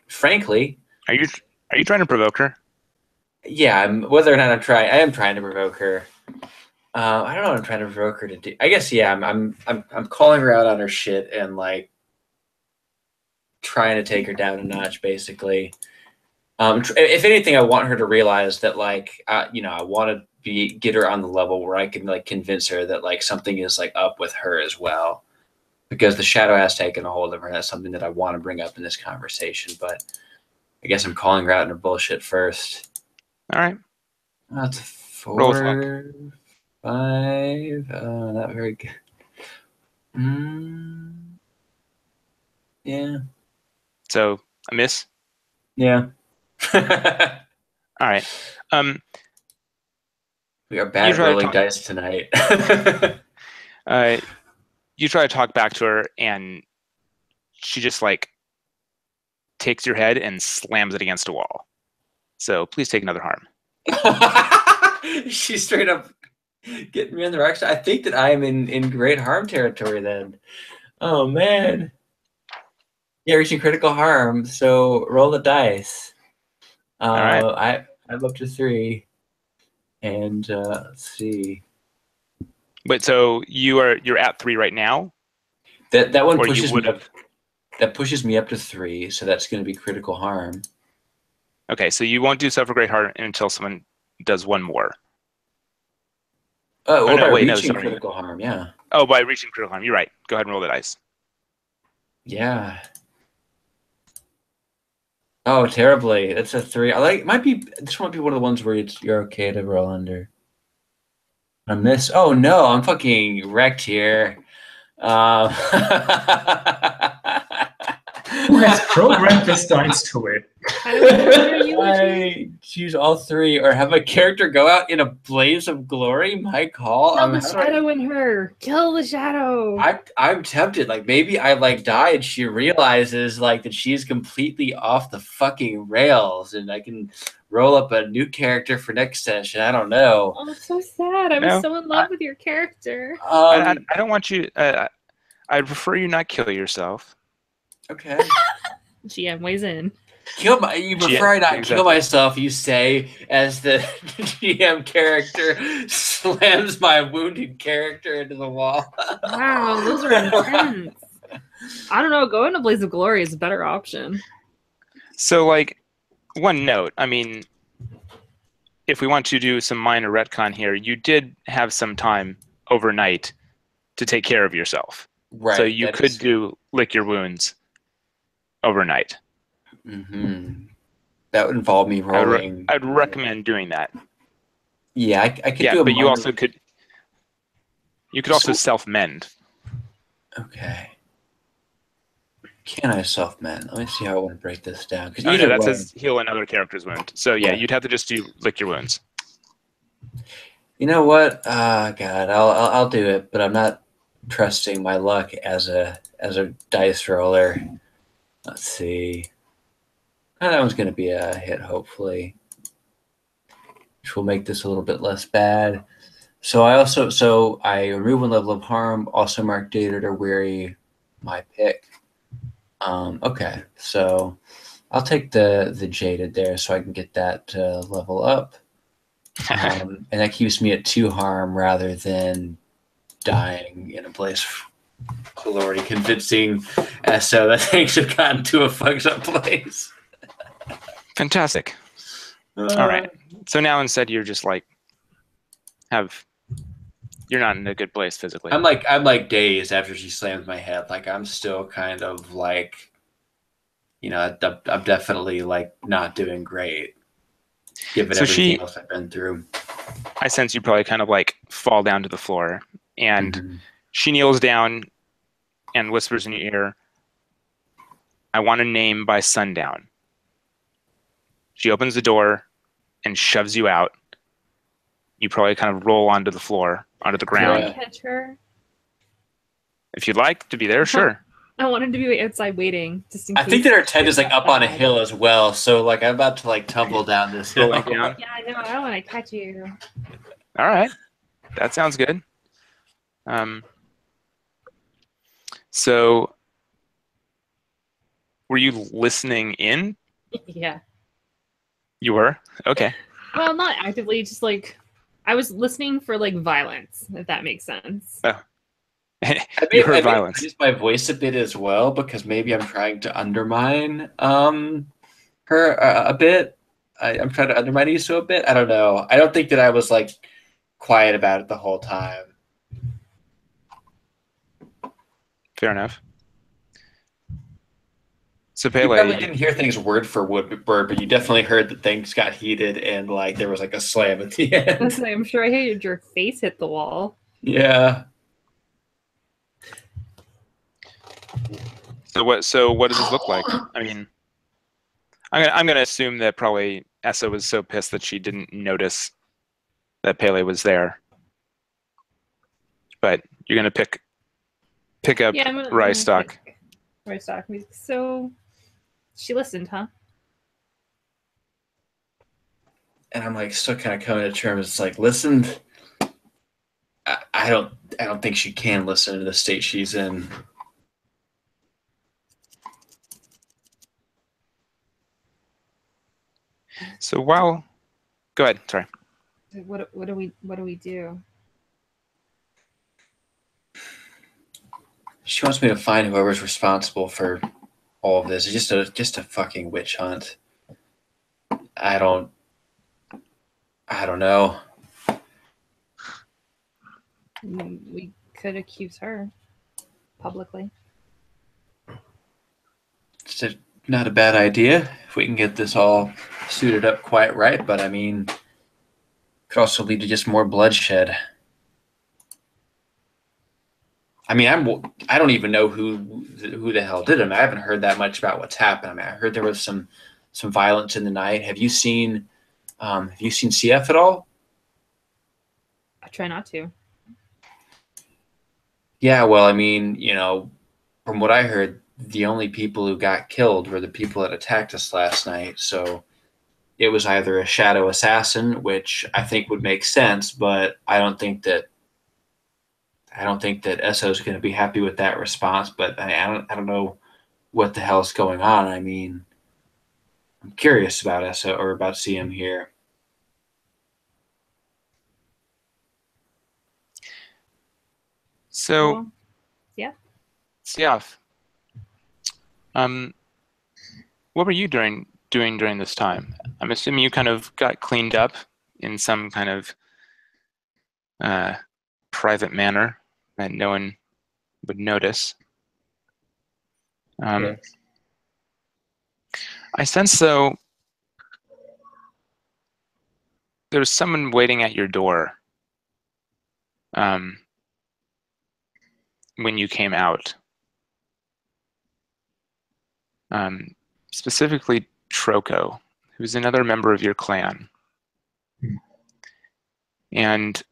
Frankly, are you trying to provoke her? Yeah, whether or not I am trying to provoke her. I don't know what I'm trying to provoke her to do. I guess I'm calling her out on her shit and like trying to take her down a notch, basically. If anything, I want her to realize that like I want to get her on the level where I can like convince her that like something is like up with her as well, because the shadow has taken a hold of her. That's something that I want to bring up in this conversation, but I guess I'm calling her out in her bullshit first. All right. That's 4, 5. Not very good. Yeah. So a miss. Yeah. All right. We are bad rolling dice tonight. You try to talk back to her, and she just like takes your head and slams it against a wall. So please take another harm. She's straight up getting me in the direction. I think that I'm in great harm territory then. Oh man. Yeah, reaching critical harm. So roll the dice. All right. I'm up to 3. And let's see. Wait, so you're at 3 right now? That one pushes me up. That pushes me up to 3, so that's going to be critical harm. Okay, so you won't do suffer great harm until someone does one more. Reaching critical harm, yeah. Oh, by reaching critical harm. You're right. Go ahead and roll the dice. Yeah. Oh, terribly. It's a 3. This might be one of the ones where you're okay to roll under. I miss. Oh no, I'm fucking wrecked here. Who has programmed this dice to it? I choose all 3, or have a character go out in a blaze of glory. My call. Kill the shadow in her. Kill the shadow. I'm tempted. Like maybe I like die and she realizes like that she's completely off the fucking rails, and I can roll up a new character for next session. I don't know. Oh, it's so sad. I was so in love with your character. I don't want you. I'd prefer you not kill yourself. Okay. GM weighs in. Before I not kill exactly. myself, you say, as the GM character slams my wounded character into the wall. Wow, those are intense. I don't know. Going to Blaze of Glory is a better option. So, like, one note. I mean, if we want to do some minor retcon here, you did have some time overnight to take care of yourself. Right. So you could do lick your wounds overnight. Mm-hmm. That would involve me rolling. I'd recommend doing that. Yeah, I could do Yeah, a but you minor- also could. You could also self-mend. Okay. Can I self-mend? Let me see how I want to break this down. Because Oh, no, that says heal another character's wound. So yeah, you'd have to just do lick your wounds. You know what? God, I'll do it, but I'm not trusting my luck as a dice roller. Let's see. Oh, that one's going to be a hit, hopefully, which will make this a little bit less bad. So I remove one level of harm. Also mark Jaded or Weary, my pick. Okay, so I'll take the Jaded there, so I can get that level up. And that keeps me at 2 harm rather than dying in a Blaze of Glory, convincing SO that things have gotten to a fucked up place. Fantastic. All right. So now instead you're just like you're not in a good place physically. I'm like dazed after she slams my head. Like I'm still kind of like, I'm definitely like not doing great. Given everything else I've been through. I sense you probably kind of like fall down to the floor, and she kneels down and whispers in your ear, "I want a name by sundown." She opens the door and shoves you out. You probably kind of roll onto the floor, onto the ground. Can I catch her? If you'd like to be there, sure. I wanted to be outside waiting, just in case. I think that her tent is like up on a hill as well, so like I'm about to like tumble down this hill. Rolling down. Yeah, I know. I don't want to catch you. All right, that sounds good. So, were you listening in? Yeah. You were? Okay. Well, not actively, just like I was listening for like violence, if that makes sense. Oh. You heard violence. Use my voice a bit as well because maybe I'm trying to undermine her a bit. I'm trying to undermine Iso a bit. I don't know. I don't think that I was like quiet about it the whole time. Fair enough. So You Pele, probably didn't hear things word for word, but you definitely heard that things got heated and like there was like a slam at the end. I'm sure I hated your face hit the wall. Yeah. So what does this look like? I mean, I'm gonna assume that probably Essa was so pissed that she didn't notice that Pele was there. But you're gonna pick up Ryestock. Ryestock. So she listened, huh? And I'm like still kind of coming to terms. It's like listened. I don't think she can listen to the state she's in. So go ahead. Sorry. What do we do? She wants me to find whoever's responsible for all of this. It's just a fucking witch hunt. I don't know. We could accuse her publicly. It's not a bad idea if we can get this all suited up quite right, but I mean, could also lead to just more bloodshed. I mean, I don't even know who the hell did it. I haven't heard that much about what's happened. I mean, I heard there was some violence in the night. Have you seen CF at all? I try not to. Yeah, well, I mean, from what I heard, the only people who got killed were the people that attacked us last night. So it was either a shadow assassin, which I think would make sense, but I don't think that SO is going to be happy with that response. But I don't know what the hell is going on. I mean, curious about Essa or about CM here. So, Well, yeah. Siaf, what were you doing during this time? I'm assuming you kind of got cleaned up in some kind of private manner that no one would notice. Yes. I sense, though, there was someone waiting at your door when you came out. Specifically Troko, who's another member of your clan. And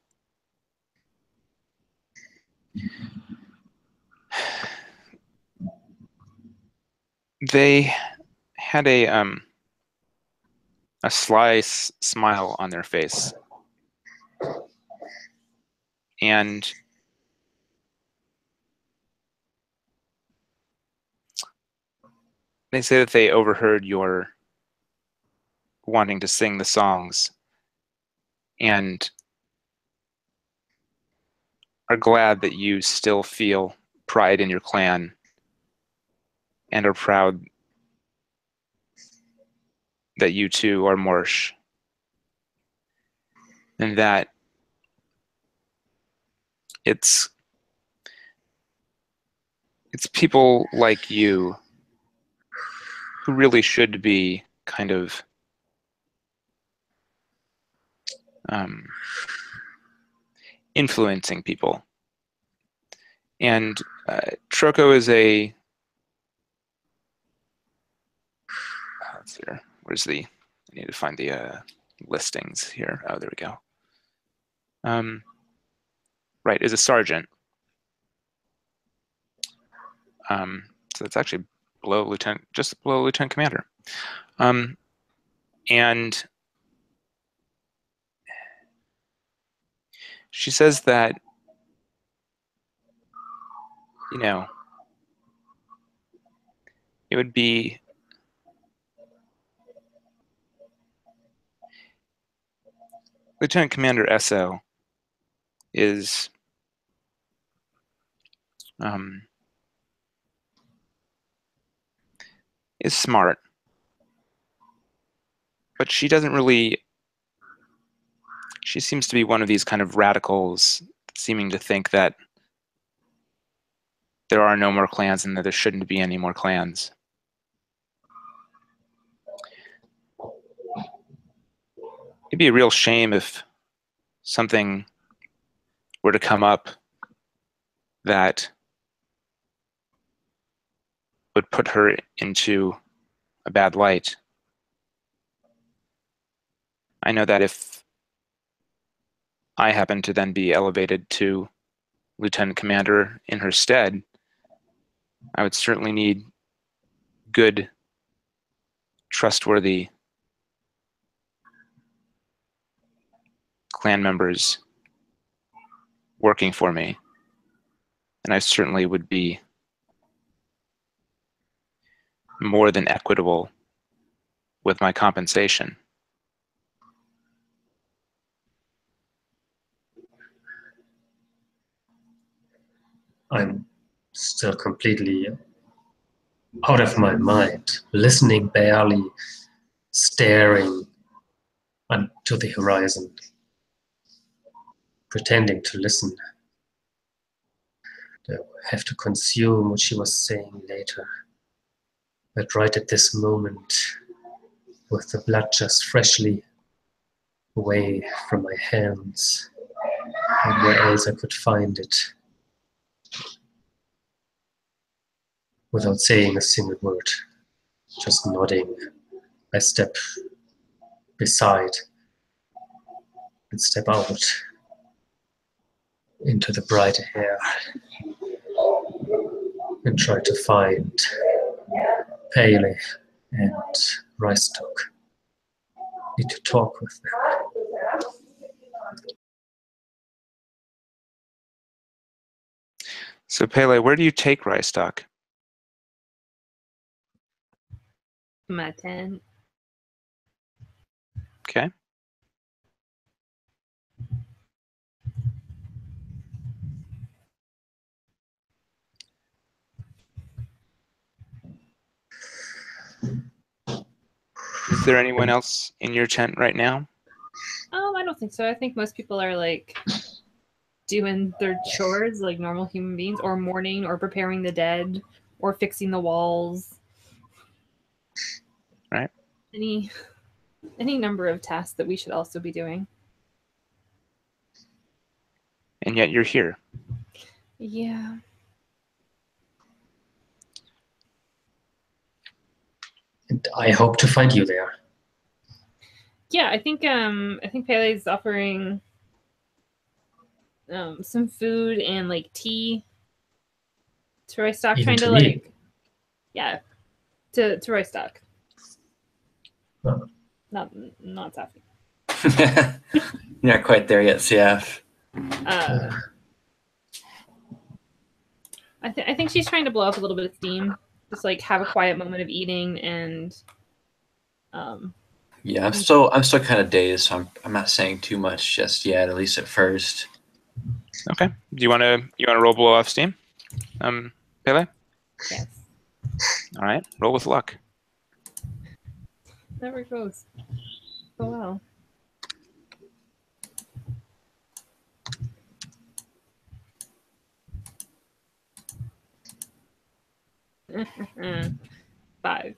they had a sly smile on their face. And they say that they overheard your wanting to sing the songs and are glad that you still feel pride in your clan and are proud that you too are Morsh. And that it's people like you who really should be kind of influencing people. And Troko is a let's see here. Where's the? I need to find the listings here. Oh, there we go. Right, is a sergeant. So it's actually below lieutenant, just below lieutenant commander. And she says that, you know, it would be Lieutenant Commander Esso is smart, but she doesn't really. She seems to be one of these kind of radicals, seeming to think that there are no more clans and that there shouldn't be any more clans. It'd be a real shame if something were to come up that would put her into a bad light. I know that if I happen to then be elevated to lieutenant commander in her stead, I would certainly need good, trustworthy clan members working for me. And I certainly would be more than equitable with my compensation. I'm still completely out of my mind, listening barely, staring to the horizon, pretending to listen. I have to consume what she was saying later. But right at this moment, with the blood just freshly away from my hands, and where else I could find it, without saying a single word, just nodding, I step beside and step out into the bright air and try to find Pele and Ricestock. Need to talk with them. So Pele, where do you take Ricestock? My tent. Okay. Is there anyone else in your tent right now? I don't think so. I think most people are like doing their chores like normal human beings, or mourning, or preparing the dead, or fixing the walls. Right. Any number of tasks that we should also be doing. And yet you're here. Yeah. And I hope to find you there. Yeah, I think Pele's offering some food and like tea to Roystock, Even trying to to me? like, yeah, to Roystock. Oh. Not Safi. You're not quite there yet, CF. I think she's trying to blow up a little bit of steam, just like have a quiet moment of eating and. Yeah, I'm still kind of dazed, so I'm not saying too much just yet, at least at first. Okay. Do you want to roll blow off steam, Pele? Yes. All right. Roll with luck. Never goes so well. Five.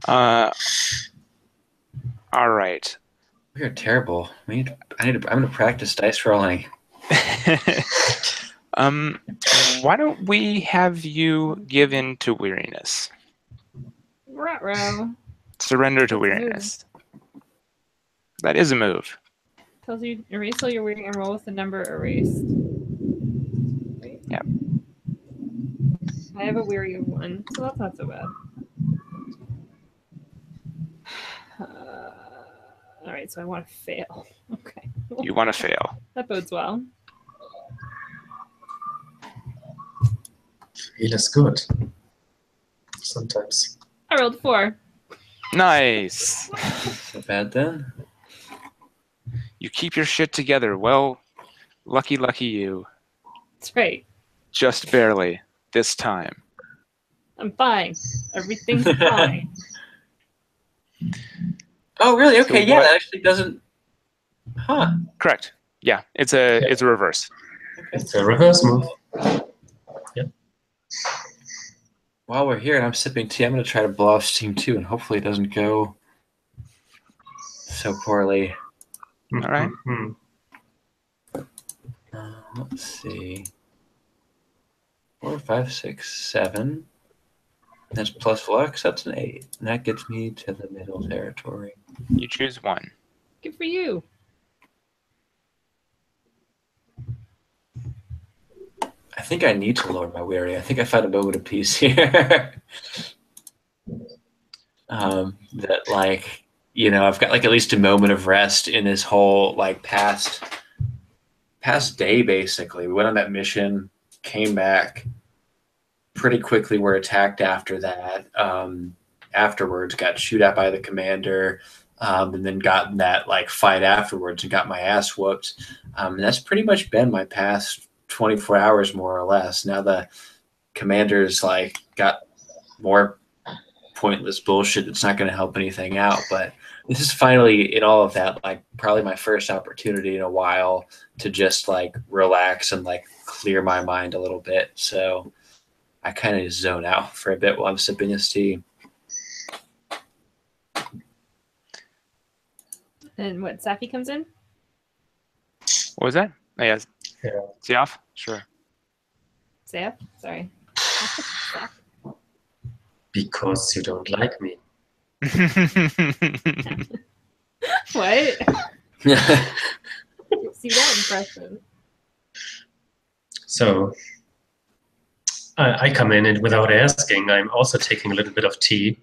All right. We are terrible. I'm going to practice dice rolling. Why don't we have you give in to weariness? Ruh-roh. Surrender to That's a move. weariness. That is a move. Tells you erase all your wearing and roll with the number erased. Wait. Yep. I have a weary of 1, so that's not so bad. All right, so I want to fail. Okay. You want to fail. That bodes well. Feel is good. Sometimes. I rolled 4. Nice. So bad then? You keep your shit together. Well, lucky you. That's right. Just barely this time. I'm fine. Everything's fine. Oh, really? Okay, So yeah, what- that actually doesn't... Huh. Correct. Yeah, it's a reverse. It's a reverse move. While we're here and I'm sipping tea, I'm going to try to blow off steam too, and hopefully it doesn't go so poorly. All right. Mhm. Let's see. 4, 5, 6, 7. That's plus flux. That's an 8. And that gets me to the middle territory. You choose one. Good for you. I think I need to lower my weary. I think I found a moment of peace here. That like, I've got like at least a moment of rest in this whole like past day basically. We went on that mission, came back pretty quickly, were attacked after that. Afterwards got shoot at by the commander, and then got in that like fight afterwards and got my ass whooped. And that's pretty much been my past 24 hours more or less. Now the commander's like got more pointless bullshit that's not going to help anything out, but this is finally, in all of that, like probably my first opportunity in a while to just like relax and like clear my mind a little bit. So I kind of zone out for a bit while I'm sipping this tea. And what, Safi comes in? What was that? Oh, yeah. Yeah. See off? Sure. Saf? Sorry. Because you don't like me. What? See that impression. So I come in and without asking, I'm also taking a little bit of tea,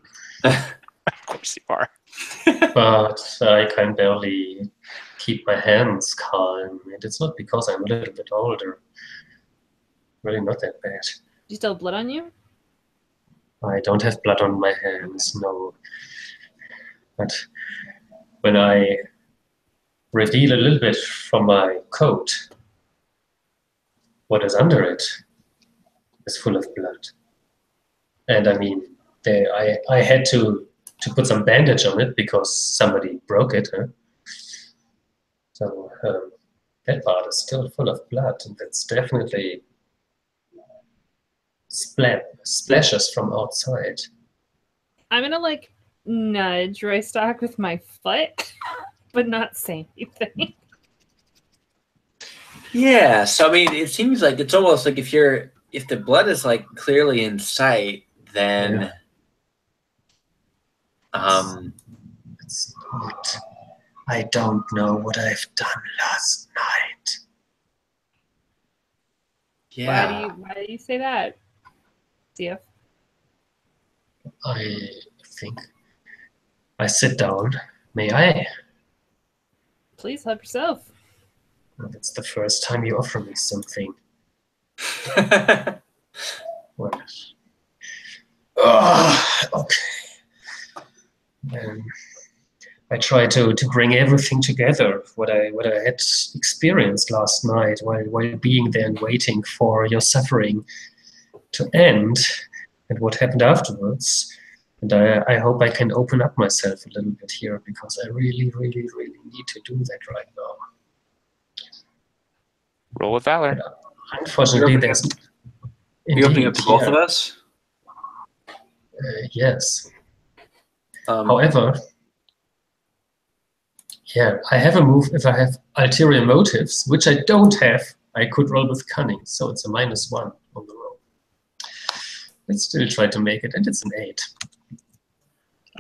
Of course you are. but I can barely keep my hands calm. And it's not because I'm a little bit older. Really not that bad. Do you still have blood on you? I don't have blood on my hands, no. But when I reveal a little bit from my coat, what is under it is full of blood. And I mean, I had to put some bandage on it because somebody broke it. Huh? So that part is still full of blood, and that's definitely splashes from outside. I'm gonna like nudge Roystock with my foot, but not say anything. Yeah, so I mean, it seems like it's almost like if the blood is like clearly in sight, then It's not. I don't know what I've done last night. yeah. Why do you say that, CF? I think I sit down. May I? Please help yourself. Well, that's the first time you offer me something. Well, okay. I try to bring everything together, what I had experienced last night while being there and waiting for your suffering to end, and what happened afterwards. And I hope I can open up myself a little bit here, because I really, really, really need to do that right now. Roll with valor. Unfortunately, there's You opening up to both of us? Yes. However, yeah, I have a move. If I have ulterior motives, which I don't have, I could roll with cunning, so it's a -1 on the roll. Let's still try to make it, and it's an 8.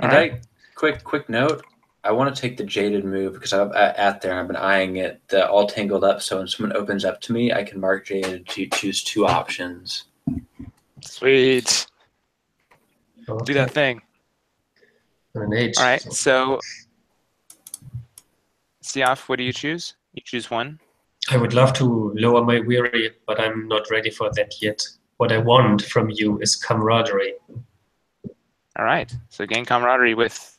And quick note. I want to take the jaded move because I'm at there and I've been eyeing it all tangled up. So when someone opens up to me, I can mark jaded to choose 2 options. Sweet. Okay. Do that thing. An 8. All right. So, Siaf, what do you choose? You choose 1. I would love to lower my weary, but I'm not ready for that yet. What I want from you is camaraderie. All right. So gain camaraderie with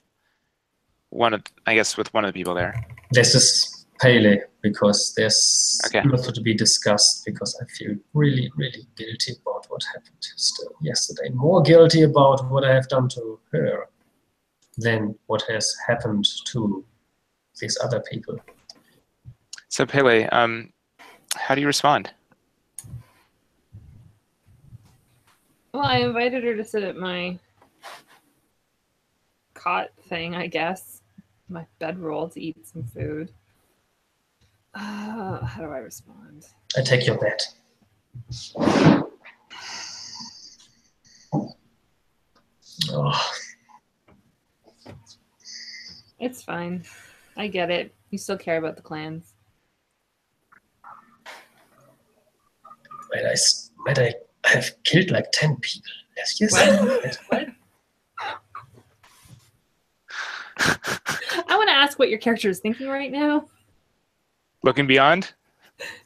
one of the people there. This is Pele, because there's Okay. nothing to be discussed, because I feel really, really guilty about what happened still yesterday. More guilty about what I have done to her than what has happened to these other people. So Pele, how do you respond? Well, I invited her to sit at my cot thing, I guess. My bedroll to eat some food. How do I respond? I take your bet. Oh, It's fine. I get it. You still care about the clans. might I have killed like 10 people? Yes, yes. What? I want to ask what your character is thinking right now. Looking beyond?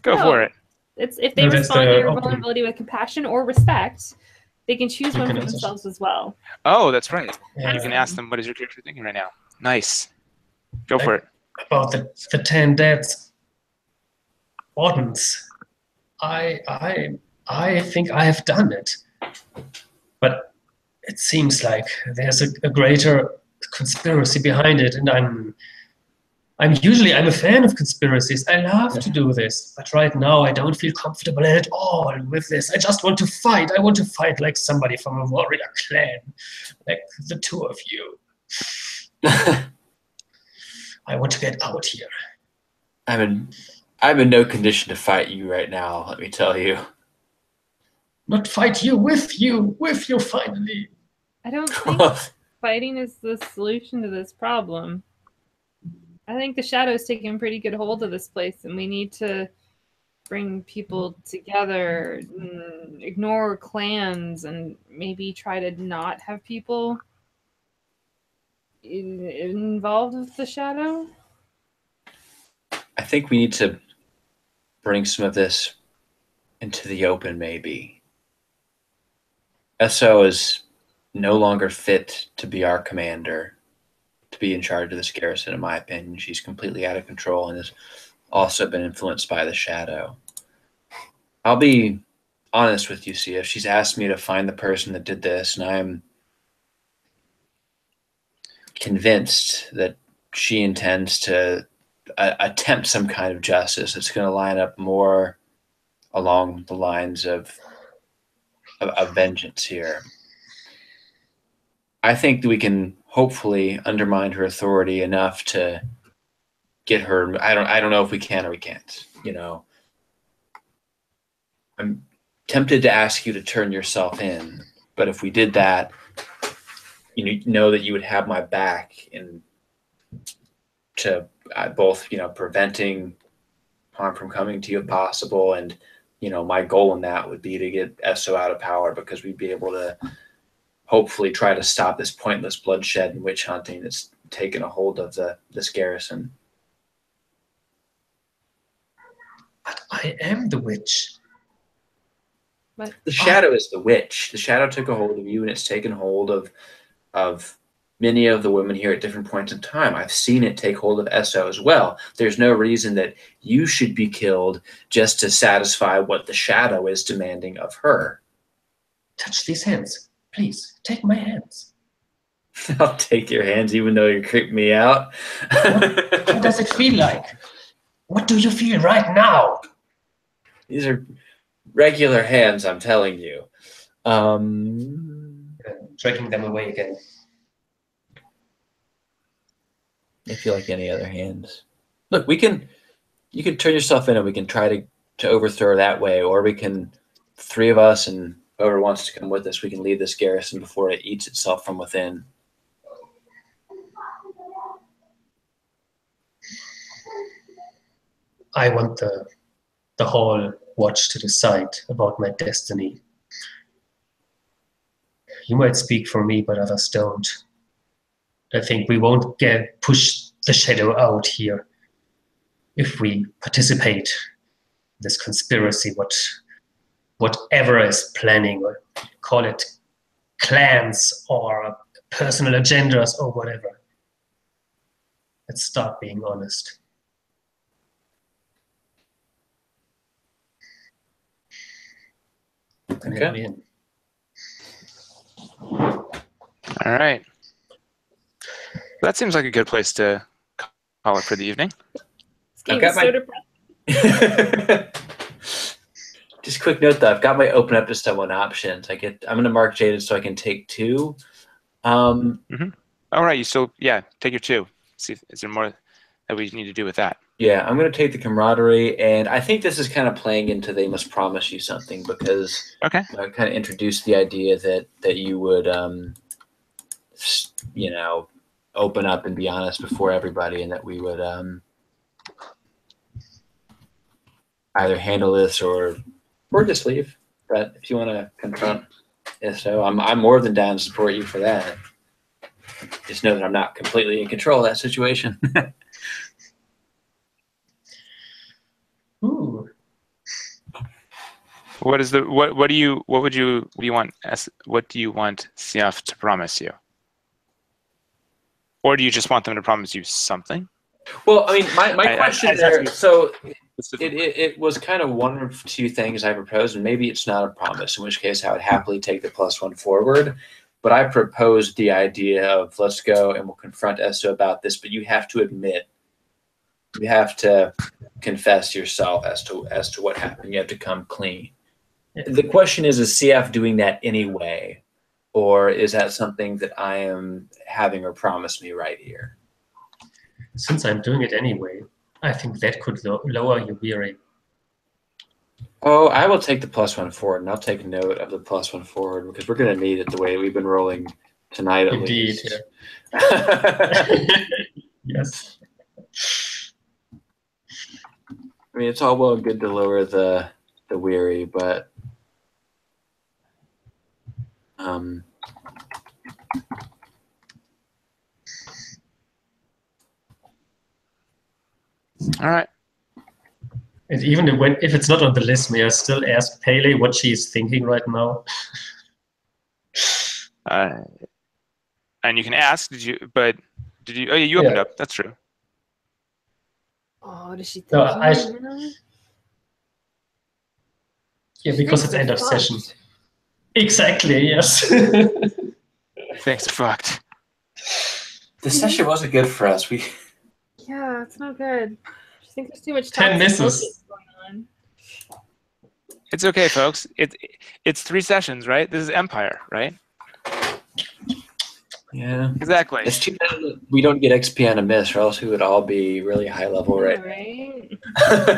Go No. for it. It's if they No, that's respond to the your open- vulnerability with compassion or respect, they can choose You one can for answer. themselves as well. Oh, that's right. Yeah. You can ask them, what is your character thinking right now? Nice. Go for it. About the 10 dead wardens. I think I have done it. But it seems like there's a greater conspiracy behind it, and I'm a fan of conspiracies. I love to do this, but right now I don't feel comfortable at all with this. I just want to fight. I want to fight like somebody from a warrior clan, like the 2 of you. I want to get out here. I'm in no condition to fight you right now, let me tell you. Not fight you, with you finally. I don't think fighting is the solution to this problem. I think the Shadow's taken pretty good hold of this place, and we need to bring people together, ignore clans, and maybe try to not have people involved with the Shadow. I think we need to bring some of this into the open, maybe. SO is no longer fit to be our commander, to be in charge of this garrison, in my opinion. She's completely out of control and has also been influenced by the shadow. I'll be honest with you, Sia. She's asked me to find the person that did this, and I'm convinced that she intends to attempt some kind of justice. It's going to line up more along the lines of vengeance here. I think that we can hopefully undermine her authority enough to get her. I don't know if we can or we can't. You know, I'm tempted to ask you to turn yourself in, but if we did that, you know that you would have my back in to both, preventing harm from coming to you if possible, and my goal in that would be to get Esso out of power, because we'd be able to hopefully try to stop this pointless bloodshed and witch hunting that's taken a hold of this garrison. But I am the witch. But The shadow is the witch. The shadow took a hold of you, and it's taken hold of many of the women here at different points in time. I've seen it take hold of Esso as well. There's no reason that you should be killed just to satisfy what the shadow is demanding of her. Touch these hands. Please, take my hands. I'll take your hands even though you're creeping me out. What does it feel like? What do you feel right now? These are regular hands, I'm telling you. Dragging them away again. They feel like any other hands. Look, you can turn yourself in and we can try to overthrow that way, or we can, three of us and whoever wants to come with us, we can leave this garrison before it eats itself from within. I want the whole watch to decide about my destiny. You might speak for me, but others don't. I think we won't push the shadow out here if we participate in this conspiracy, whatever is planning, or call it clans or personal agendas or whatever. Let's start being honest. And let me in. All right. That seems like a good place to call it for the evening. this game got is my- so depressing. Just a quick note though, I've got my open up to someone options. I'm going to mark Jaded so I can take 2. All right. You still, take your 2. See, is there more that we need to do with that? Yeah, I'm going to take the camaraderie, and I think this is kind of playing into they must promise you something, because Okay. I kind of introduced the idea that you would, open up and be honest before everybody, and that we would either handle this or just leave. But if you want to confront so I'm more than down to support you for that. Just know that I'm not completely in control of that situation. Ooh. What do you want CF to promise you? Or do you just want them to promise you something? Well, I mean, my question there, so Specifically. it was kind of one of 2 things I proposed, and maybe it's not a promise, in which case I would happily take the +1 forward. But I proposed the idea of let's go and we'll confront Esso about this, but you have to admit, you have to confess yourself as to what happened. You have to come clean. The question is CF doing that anyway, or is that something that I am having her promise me right here? Since I'm doing it anyway, I think that could lower your weary. Oh, I will take the +1 forward, and I'll take note of the +1 forward, because we're going to need it the way we've been rolling tonight at Indeed, least. Yes. I mean, it's all well and good to lower the weary, but All right. And even if it's not on the list, may I still ask Pele what she's thinking right now? And you can ask, but Did you? Oh, yeah, you opened Yeah. up. That's true. Oh, does she think No, you I- might win? Yeah, She because thinks it's end they're of session. fucked. Exactly, yes. Thanks, fucked. The session wasn't good for us. We Yeah, it's not good. She thinks there's too much 10 toxic misses. bullshit going on. It's okay, folks. It's 3 sessions, right? This is Empire, right? yeah. Exactly. It's too bad that we don't get XP on a miss, or else we would all be really high level Yeah, right.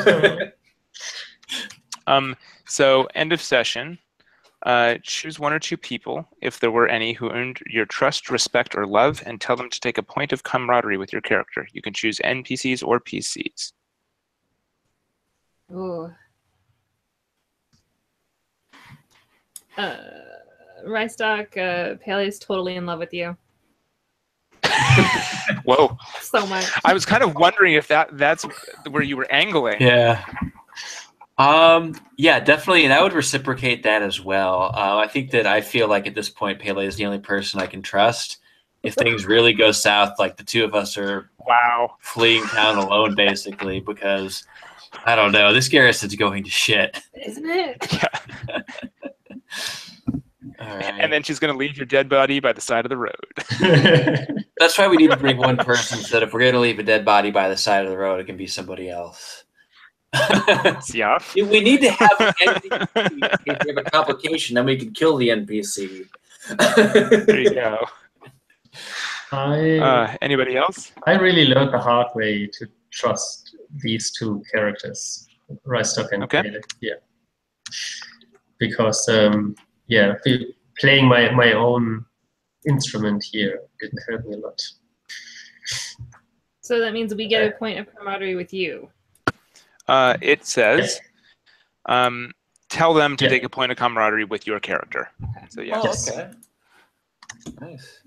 right? So end of session. Choose 1 or 2 people, if there were any, who earned your trust, respect, or love, and tell them to take a point of camaraderie with your character. You can choose NPCs or PCs. Ooh. Rystock, Paley's totally in love with you. Whoa! So much. I was kind of wondering if that's where you were angling. Yeah. Yeah, definitely, and I would reciprocate that as well. I think that I feel like at this point, Pele is the only person I can trust. If things really go south, like the 2 of us are Wow. fleeing town alone, basically, because I don't know, this garrison's going to shit. Isn't it? Yeah. All right. And then she's going to leave your dead body by the side of the road. That's why we need to bring one person, so that if we're going to leave a dead body by the side of the road, it can be somebody else. Yeah. We need to have an NPC. If we have a complication, then we can kill the NPC. There you go. Anybody else? I really learned the hard way to trust these 2 characters, Rystock and Okay. Pele. Yeah. Because, playing my own instrument here didn't help me a lot. So that means we get a point of camaraderie with you. It says, tell them to Yeah. take a point of camaraderie with your character. So yeah. Oh, Yes. okay. Nice.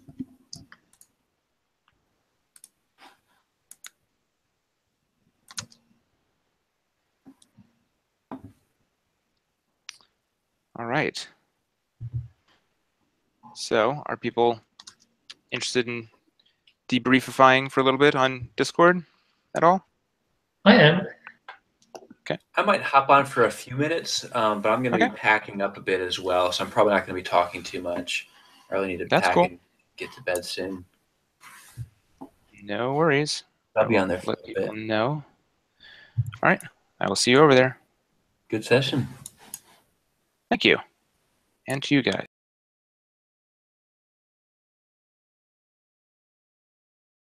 All right. So are people interested in debriefifying for a little bit on Discord at all? I am. I might hop on for a few minutes, but I'm going to Okay. be packing up a bit as well, so I'm probably not going to be talking too much. I really need to That's pack cool. and get to bed soon. No worries. I'll be on there for Let a people bit. know. All right. I will see you over there. Good session. Thank you. And to you guys.